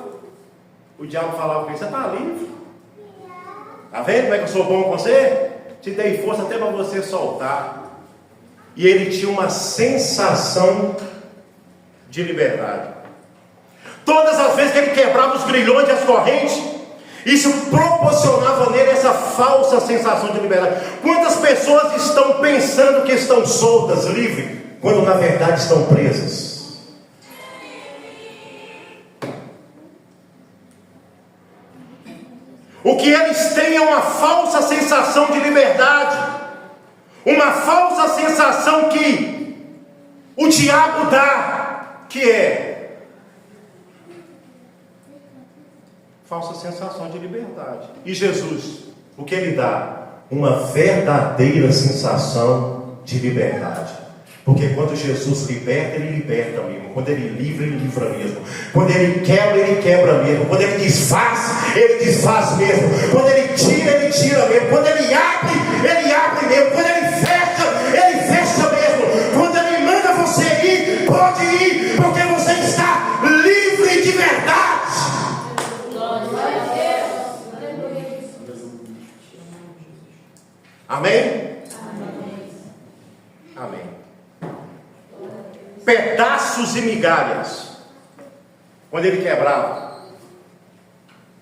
o diabo falava com ele: você está livre. Está vendo como é que eu sou bom com você? Te dei força até para você soltar. E ele tinha uma sensação de liberdade. Todas as vezes que ele quebrava os grilhões e as correntes, isso proporcionava nele essa falsa sensação de liberdade. Quantas pessoas estão pensando que estão soltas, livres, quando na verdade estão presas. O que eles têm é uma falsa sensação de liberdade, uma falsa sensação que o diabo dá, que é falsa sensação de liberdade. E Jesus, o que ele dá? Uma verdadeira sensação de liberdade. Porque quando Jesus liberta, ele liberta mesmo. Quando ele livra mesmo. Quando ele quebra mesmo. Quando ele desfaz mesmo. Quando ele tira mesmo. Quando ele abre mesmo. Quando ele fecha mesmo. Quando ele manda você ir, pode ir, porque você está livre de verdade. Amém? Amém. Pedaços e migalhas. Quando ele quebrava,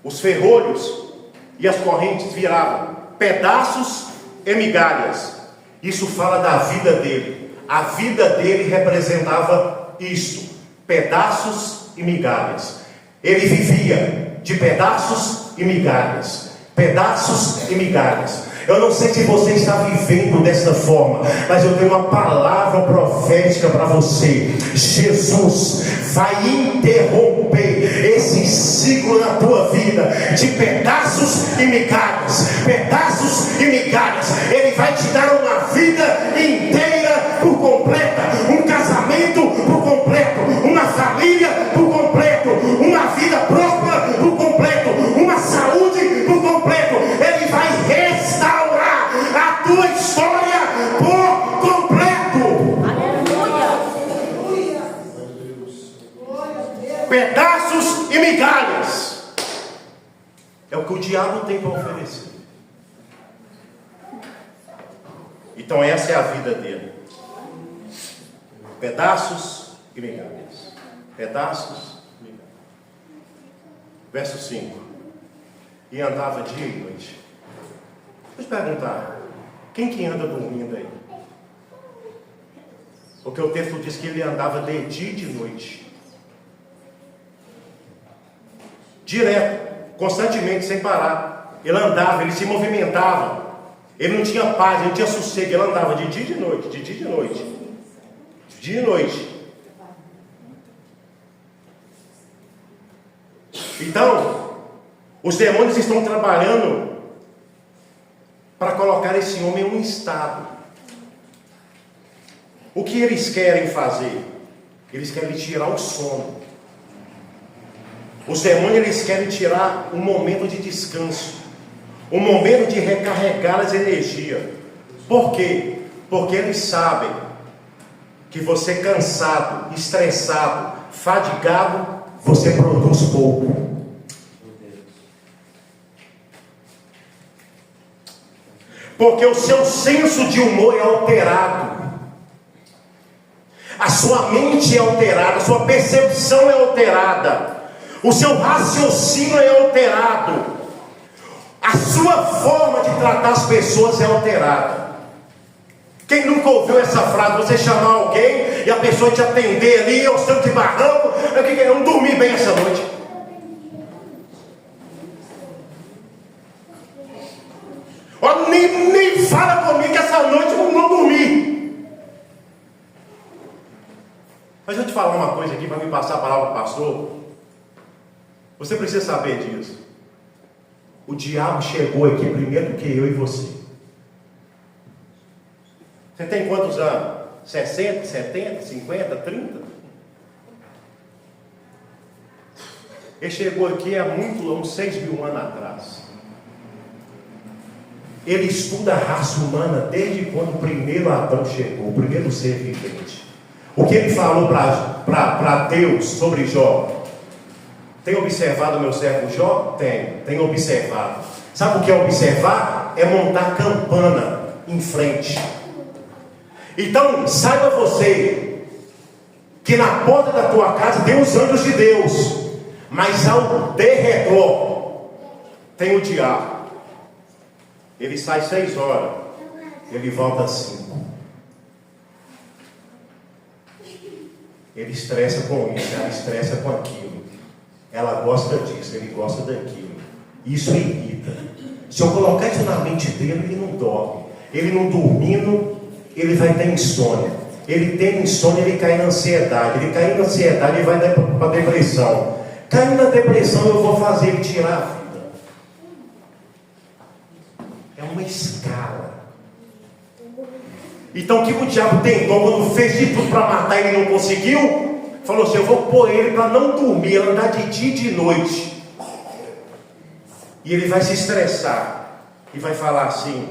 os ferrolhos e as correntes viravam pedaços e migalhas. Isso fala da vida dele. A vida dele representava isto: pedaços e migalhas. Ele vivia de pedaços e migalhas. Pedaços e migalhas. Eu não sei se você está vivendo dessa forma, mas eu tenho uma palavra profética para você. Jesus vai interromper esse ciclo na tua vida de pedaços e migalhas. Pedaços e migalhas. Ele vai te dar uma vida inteira por completa, um casamento por completo, uma família por completo, uma vida próspera por completo, uma saúde por completo. Ele vai restaurar a tua história por completo. Aleluia. Pedaços e migalhas é o que o diabo tem para oferecer. Então essa é a vida dele. Pedaços e migalhas. Pedaços e migalhas. Verso 5. E andava dia e noite. Deixa eu perguntar, quem que anda dormindo aí? Porque o texto diz que ele andava de dia e de noite. Direto, constantemente, sem parar. Ele andava, ele se movimentava. Ele não tinha paz, ele não tinha sossego. Ele andava de dia e de noite, de dia e de noite. De dia e noite. Então, os demônios estão trabalhando para colocar esse homem em um estado. O que eles querem fazer? Eles querem tirar o sono. Os demônios, eles querem tirar um momento de descanso, um momento de recarregar as energias. Por quê? Porque eles sabem que você cansado, estressado, fadigado, você produz pouco. Porque o seu senso de humor é alterado, a sua mente é alterada, a sua percepção é alterada, o seu raciocínio é alterado, a sua forma de tratar as pessoas é alterada. Quem nunca ouviu essa frase? Você chamar alguém e a pessoa te atender ali, eu estou de barranco, eu não dormi bem essa noite. Olha, nem fala comigo que essa noite eu não dormi. Mas eu te falar uma coisa aqui para me passar a palavra para o pastor. Você precisa saber disso. O diabo chegou aqui primeiro do que eu e você. Você tem quantos anos? 60, 70, 50, 30? Ele chegou aqui há uns 6.000 anos atrás. Ele estuda a raça humana desde quando o primeiro Adão chegou, o primeiro ser vivente. O que ele falou para Deus sobre Jó? Tem observado o meu servo Jó? Tenho observado. Sabe o que é observar? É montar campana em frente. Então, saiba você que na porta da tua casa tem os anjos de Deus, mas ao derredor tem o diabo. Ele sai 6 horas, ele volta às 5. Ele estressa com isso, ela estressa com aquilo. Ela gosta disso, ele gosta daquilo. Isso irrita. Se eu colocar isso na mente dele, ele não dorme. Ele não dormindo, ele vai ter insônia. Ele tem insônia, ele cai na ansiedade. Ele cai na ansiedade, ele vai para a depressão. Caindo na depressão, eu vou fazer ele tirar a vida. É uma escala. Então o que o diabo tentou quando fez de tudo para matar ele não conseguiu? Falou assim: eu vou pôr ele para não dormir, andar de dia e de noite. E ele vai se estressar e vai falar assim: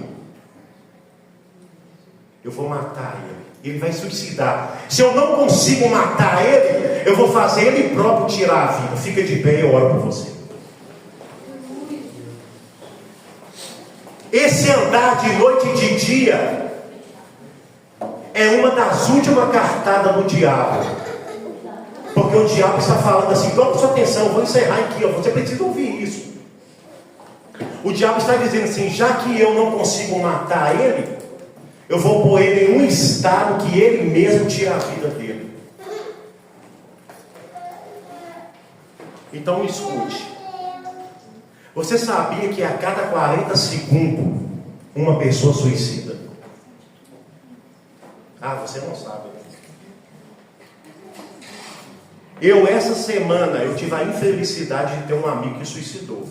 eu vou matar ele. Ele vai suicidar. Se eu não consigo matar ele, eu vou fazer ele próprio tirar a vida. Fica de pé e eu oro por você. Esse andar de noite e de dia é uma das últimas cartadas do diabo. Porque o diabo está falando assim: toma sua atenção, eu vou encerrar aqui, você precisa ouvir isso. O diabo está dizendo assim: já que eu não consigo matar ele, eu vou pôr ele em um estado que ele mesmo tira a vida dele. Então me escute. Você sabia que a cada 40 segundos uma pessoa suicida? Ah, você não sabe. Essa semana, eu tive a infelicidade de ter um amigo que suicidou.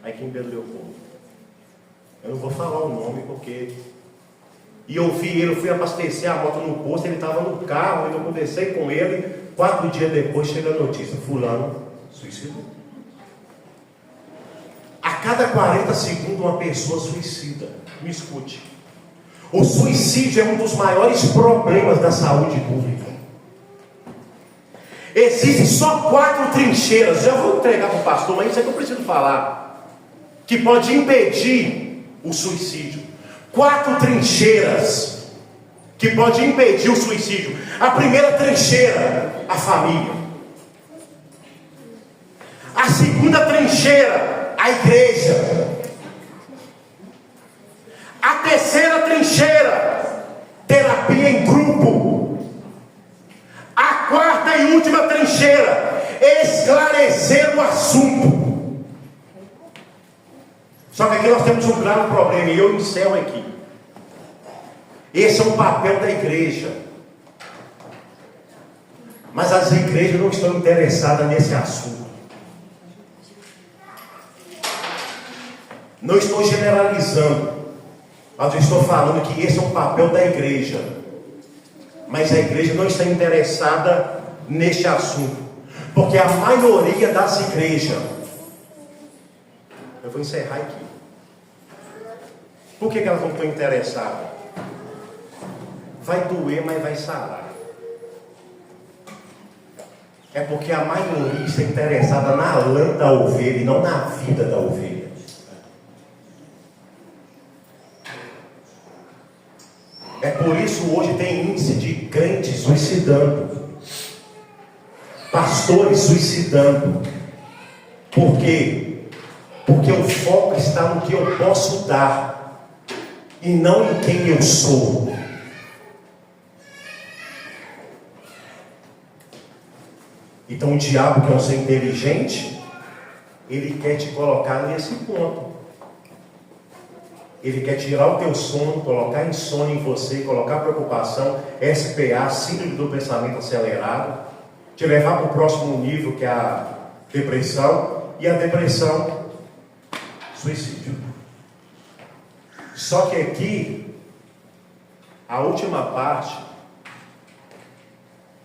Aqui em Pedro Leopoldo. Eu não vou falar o nome porque... E eu vi ele, eu fui abastecer a moto no posto, ele estava no carro, eu conversei com ele. 4 dias depois chega a notícia: fulano suicidou. A cada 40 segundos uma pessoa suicida. Me escute. O suicídio é um dos maiores problemas da saúde pública. Existem só 4 trincheiras. Já vou entregar para o pastor, mas isso é que eu preciso falar, que pode impedir o suicídio. 4 trincheiras que pode impedir o suicídio. A primeira trincheira, a família. A segunda trincheira, a igreja. A terceira trincheira, terapia em grupo. A quarta e última trincheira, esclarecer o assunto. Só que aqui nós temos um grave problema, e eu encerro aqui. Esse é o papel da igreja. Mas as igrejas não estão interessadas nesse assunto. Não estou generalizando, mas eu estou falando que esse é o papel da igreja. Mas a igreja não está interessada neste assunto. Porque a maioria das igrejas... Eu vou encerrar aqui. Por que elas não estão interessadas? Vai doer, mas vai sarar. É porque a maioria está interessada na lã da ovelha e não na vida da ovelha. É por isso hoje tem índice de crentes suicidando, pastores suicidando. Por quê? Porque o foco está no que eu posso dar e não em quem eu sou. Então o diabo, que é um ser inteligente, ele quer te colocar nesse ponto. Ele quer tirar o teu sono, colocar insônia em você, colocar preocupação, SPA, síndrome do pensamento acelerado, te levar para o próximo nível, que é a depressão, e a depressão, suicídio. Só que aqui, a última parte,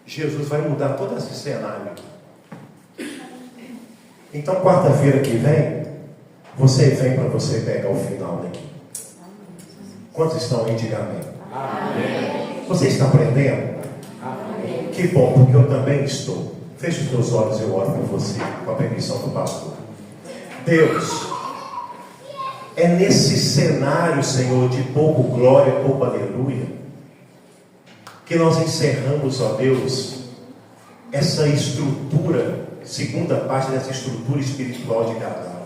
Jesus vai mudar todo esse cenário aqui. Então, quarta-feira que vem, você vem para você pegar o final daqui. Quantos estão aí? Diga amém. Amém. Você está aprendendo? Amém. Que bom, porque eu também estou. Feche os teus olhos e eu oro por você, com a permissão do pastor. Deus, é nesse cenário, Senhor, de pouco glória, pouco aleluia, que nós encerramos, ó Deus, essa estrutura, segunda parte dessa estrutura espiritual de cada um.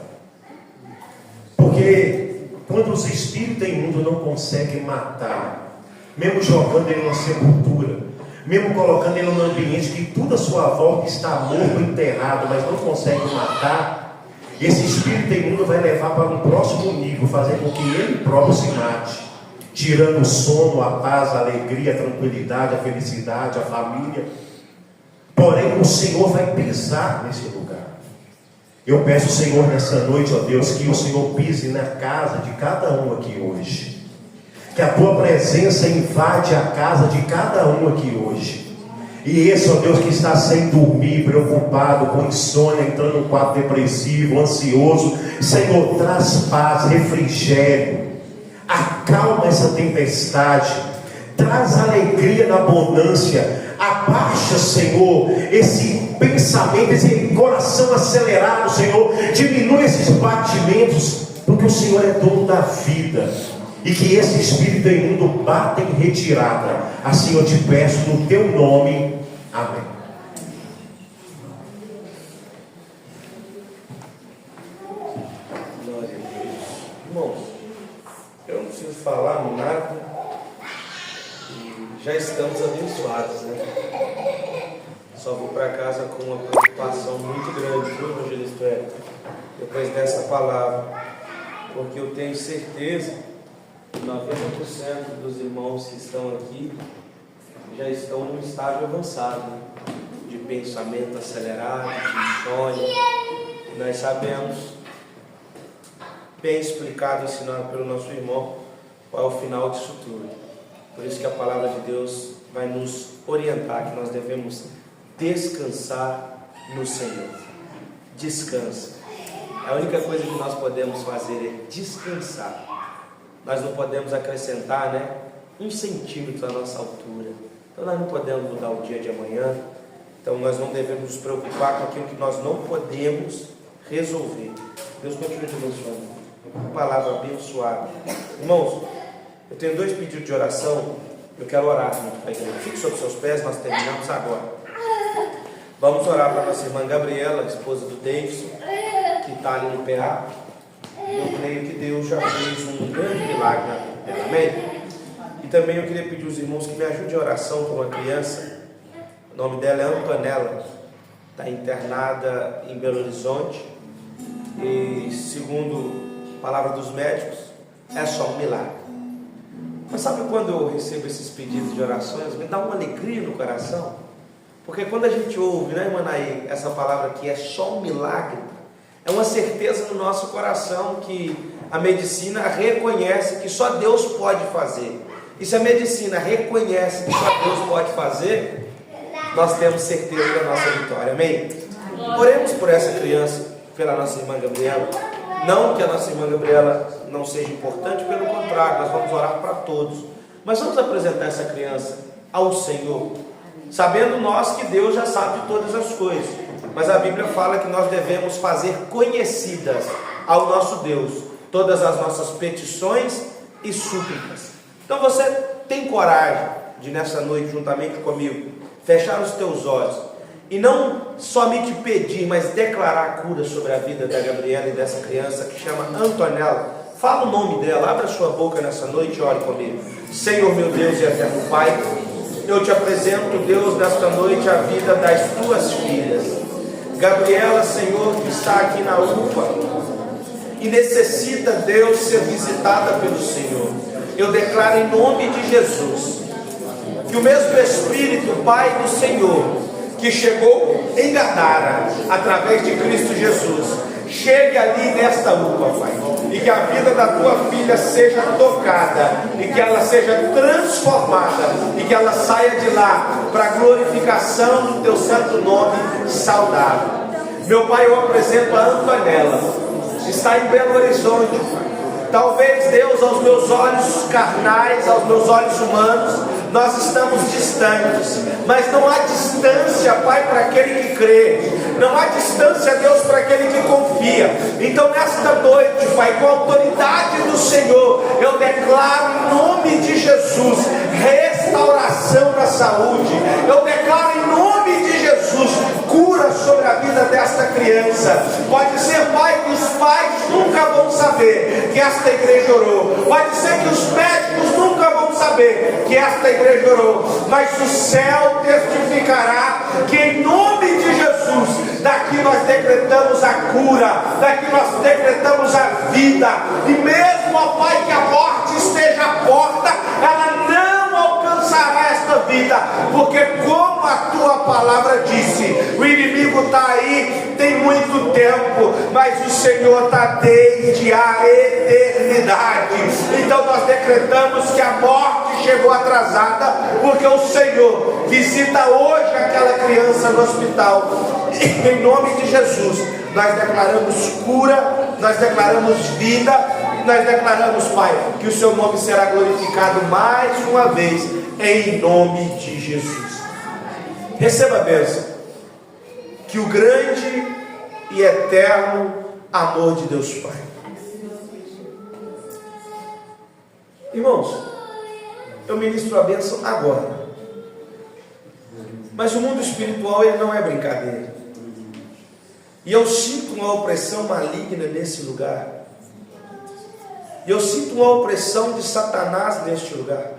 Porque quando os espíritos imundos não conseguem matar, mesmo jogando em uma sepultura, mesmo colocando ele num ambiente que tudo à sua volta está morto, enterrado, mas não consegue matar, esse espírito imundo vai levar para um próximo nível, fazer com que ele próprio se mate, tirando o sono, a paz, a alegria, a tranquilidade, a felicidade, a família. Porém, o Senhor vai pisar nesse lugar. Eu peço, Senhor, nessa noite, ó Deus, que o Senhor pise na casa de cada um aqui hoje. Que a Tua presença invade a casa de cada um aqui hoje. E esse, ó Deus, que está sem dormir, preocupado, com insônia, entrando no quadro depressivo, ansioso, Senhor, traz paz, refrigério, acalma essa tempestade, traz alegria na abundância. Abaixa, Senhor, esse pensamento, esse coração acelerado, Senhor. Diminui esses batimentos, porque o Senhor é dono da vida. E que esse espírito imundo bata em retirada. Assim eu te peço no teu nome. Amém. Glória a Deus. Irmãos, eu não preciso falar nada. Já estamos abençoados, né? Só vou para casa com uma preocupação muito grande, viu, evangelista? Depois dessa palavra, porque eu tenho certeza que 90% dos irmãos que estão aqui já estão num estágio avançado, né? De pensamento acelerado, de insônia. Nós sabemos, bem explicado, ensinado pelo nosso irmão, qual é o final disso tudo. Por isso que a palavra de Deus vai nos orientar que nós devemos descansar no Senhor. Descansa. A única coisa que nós podemos fazer é descansar. Nós não podemos acrescentar, né, 1 centímetro à nossa altura. Então nós não podemos mudar o dia de amanhã. Então nós não devemos nos preocupar com aquilo que nós não podemos resolver. Deus continue te abençoando. Uma palavra abençoada. Irmãos, eu tenho 2 pedidos de oração. Eu quero orar junto com a igreja. Fique sobre seus pés, nós terminamos agora. Vamos orar para a nossa irmã Gabriela, esposa do Davidson, que está ali no PA. Eu creio que Deus já fez um grande milagre na vida dela. Amém? E também eu queria pedir aos irmãos que me ajudem em oração por uma criança. O nome dela é Antonella. Está internada em Belo Horizonte. E segundo a palavra dos médicos, é só um milagre. Mas sabe quando eu recebo esses pedidos de orações, me dá uma alegria no coração? Porque quando a gente ouve, né, irmã Naí, essa palavra que é só um milagre, é uma certeza no nosso coração que a medicina reconhece que só Deus pode fazer. E se a medicina reconhece que só Deus pode fazer, nós temos certeza da nossa vitória. Amém? Oremos por essa criança, pela nossa irmã Gabriela. Não que a nossa irmã Gabriela não seja importante, pelo contrário, nós vamos orar para todos. Mas vamos apresentar essa criança ao Senhor, sabendo nós que Deus já sabe de todas as coisas. Mas a Bíblia fala que nós devemos fazer conhecidas ao nosso Deus todas as nossas petições e súplicas. Então você tem coragem de nessa noite, juntamente comigo, fechar os teus olhos e não somente pedir, mas declarar a cura sobre a vida da Gabriela e dessa criança que chama Antonella. Fala o nome dela, abra sua boca nessa noite e ore comigo. Senhor meu Deus e eterno Pai, eu te apresento, Deus, nesta noite a vida das tuas filhas. Gabriela, Senhor, que está aqui na UPA e necessita, Deus, ser visitada pelo Senhor. Eu declaro em nome de Jesus que o mesmo Espírito, Pai do Senhor, que chegou em Gadara, através de Cristo Jesus, chegue ali nesta UPA, Pai, e que a vida da tua filha seja tocada, e que ela seja transformada, e que ela saia de lá para a glorificação do teu santo nome saudável. Meu Pai, eu apresento a Antonella, está em Belo Horizonte, Pai. Talvez, Deus, aos meus olhos carnais, aos meus olhos humanos, nós estamos distantes, mas não há distância, Pai, para aquele que crê, não há distância, Deus, para aquele que confia. Então nesta noite, Pai, com a autoridade do Senhor, eu declaro em nome de Jesus restauração na saúde. Eu declaro em nome de Jesus cura sobre a vida desta criança. Pode ser, Pai, que os pais nunca vão saber que esta igreja orou, pode ser que os médicos nunca vão saber que esta igreja orou, mas o céu testificará que em nome de Jesus, daqui nós decretamos a cura, daqui nós decretamos a vida, e mesmo, ó Pai, que a morte esteja à porta, ela não alcançará esta vida, porque como a tua palavra disse, o inimigo está aí, tem muito tempo, mas o Senhor está desde a eternidade. Então nós decretamos que a morte chegou atrasada, porque o Senhor visita hoje aquela criança no hospital. Em nome de Jesus, nós declaramos cura, nós declaramos vida, nós declaramos, Pai, que o seu nome será glorificado mais uma vez, em nome de Jesus. Receba a bênção, que o grande e eterno amor de Deus Pai. Irmãos, eu ministro a bênção agora, mas o mundo espiritual, ele não é brincadeira, e eu sinto uma opressão maligna nesse lugar, e eu sinto uma opressão de Satanás neste lugar.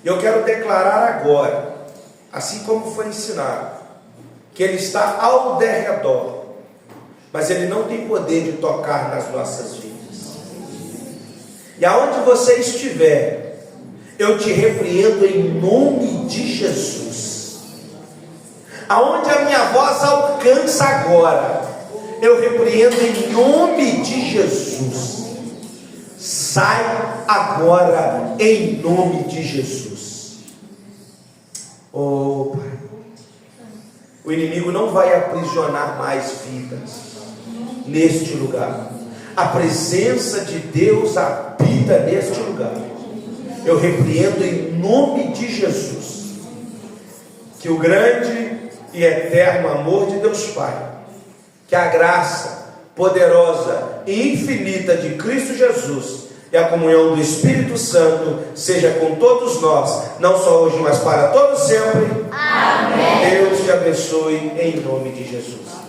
E eu quero declarar agora, assim como foi ensinado, que ele está ao derredor, mas ele não tem poder de tocar nas nossas vidas. E aonde você estiver, eu te repreendo em nome de Jesus. Aonde a minha voz alcança agora, eu repreendo em nome de Jesus. Sai agora em nome de Jesus. Oh Pai, o inimigo não vai aprisionar mais vidas neste lugar. A presença de Deus habita neste lugar. Eu repreendo em nome de Jesus que o grande e eterno amor de Deus Pai, que a graça poderosa e infinita de Cristo Jesus e a comunhão do Espírito Santo seja com todos nós, não só hoje, mas para todos sempre. Amém. Deus te abençoe em nome de Jesus.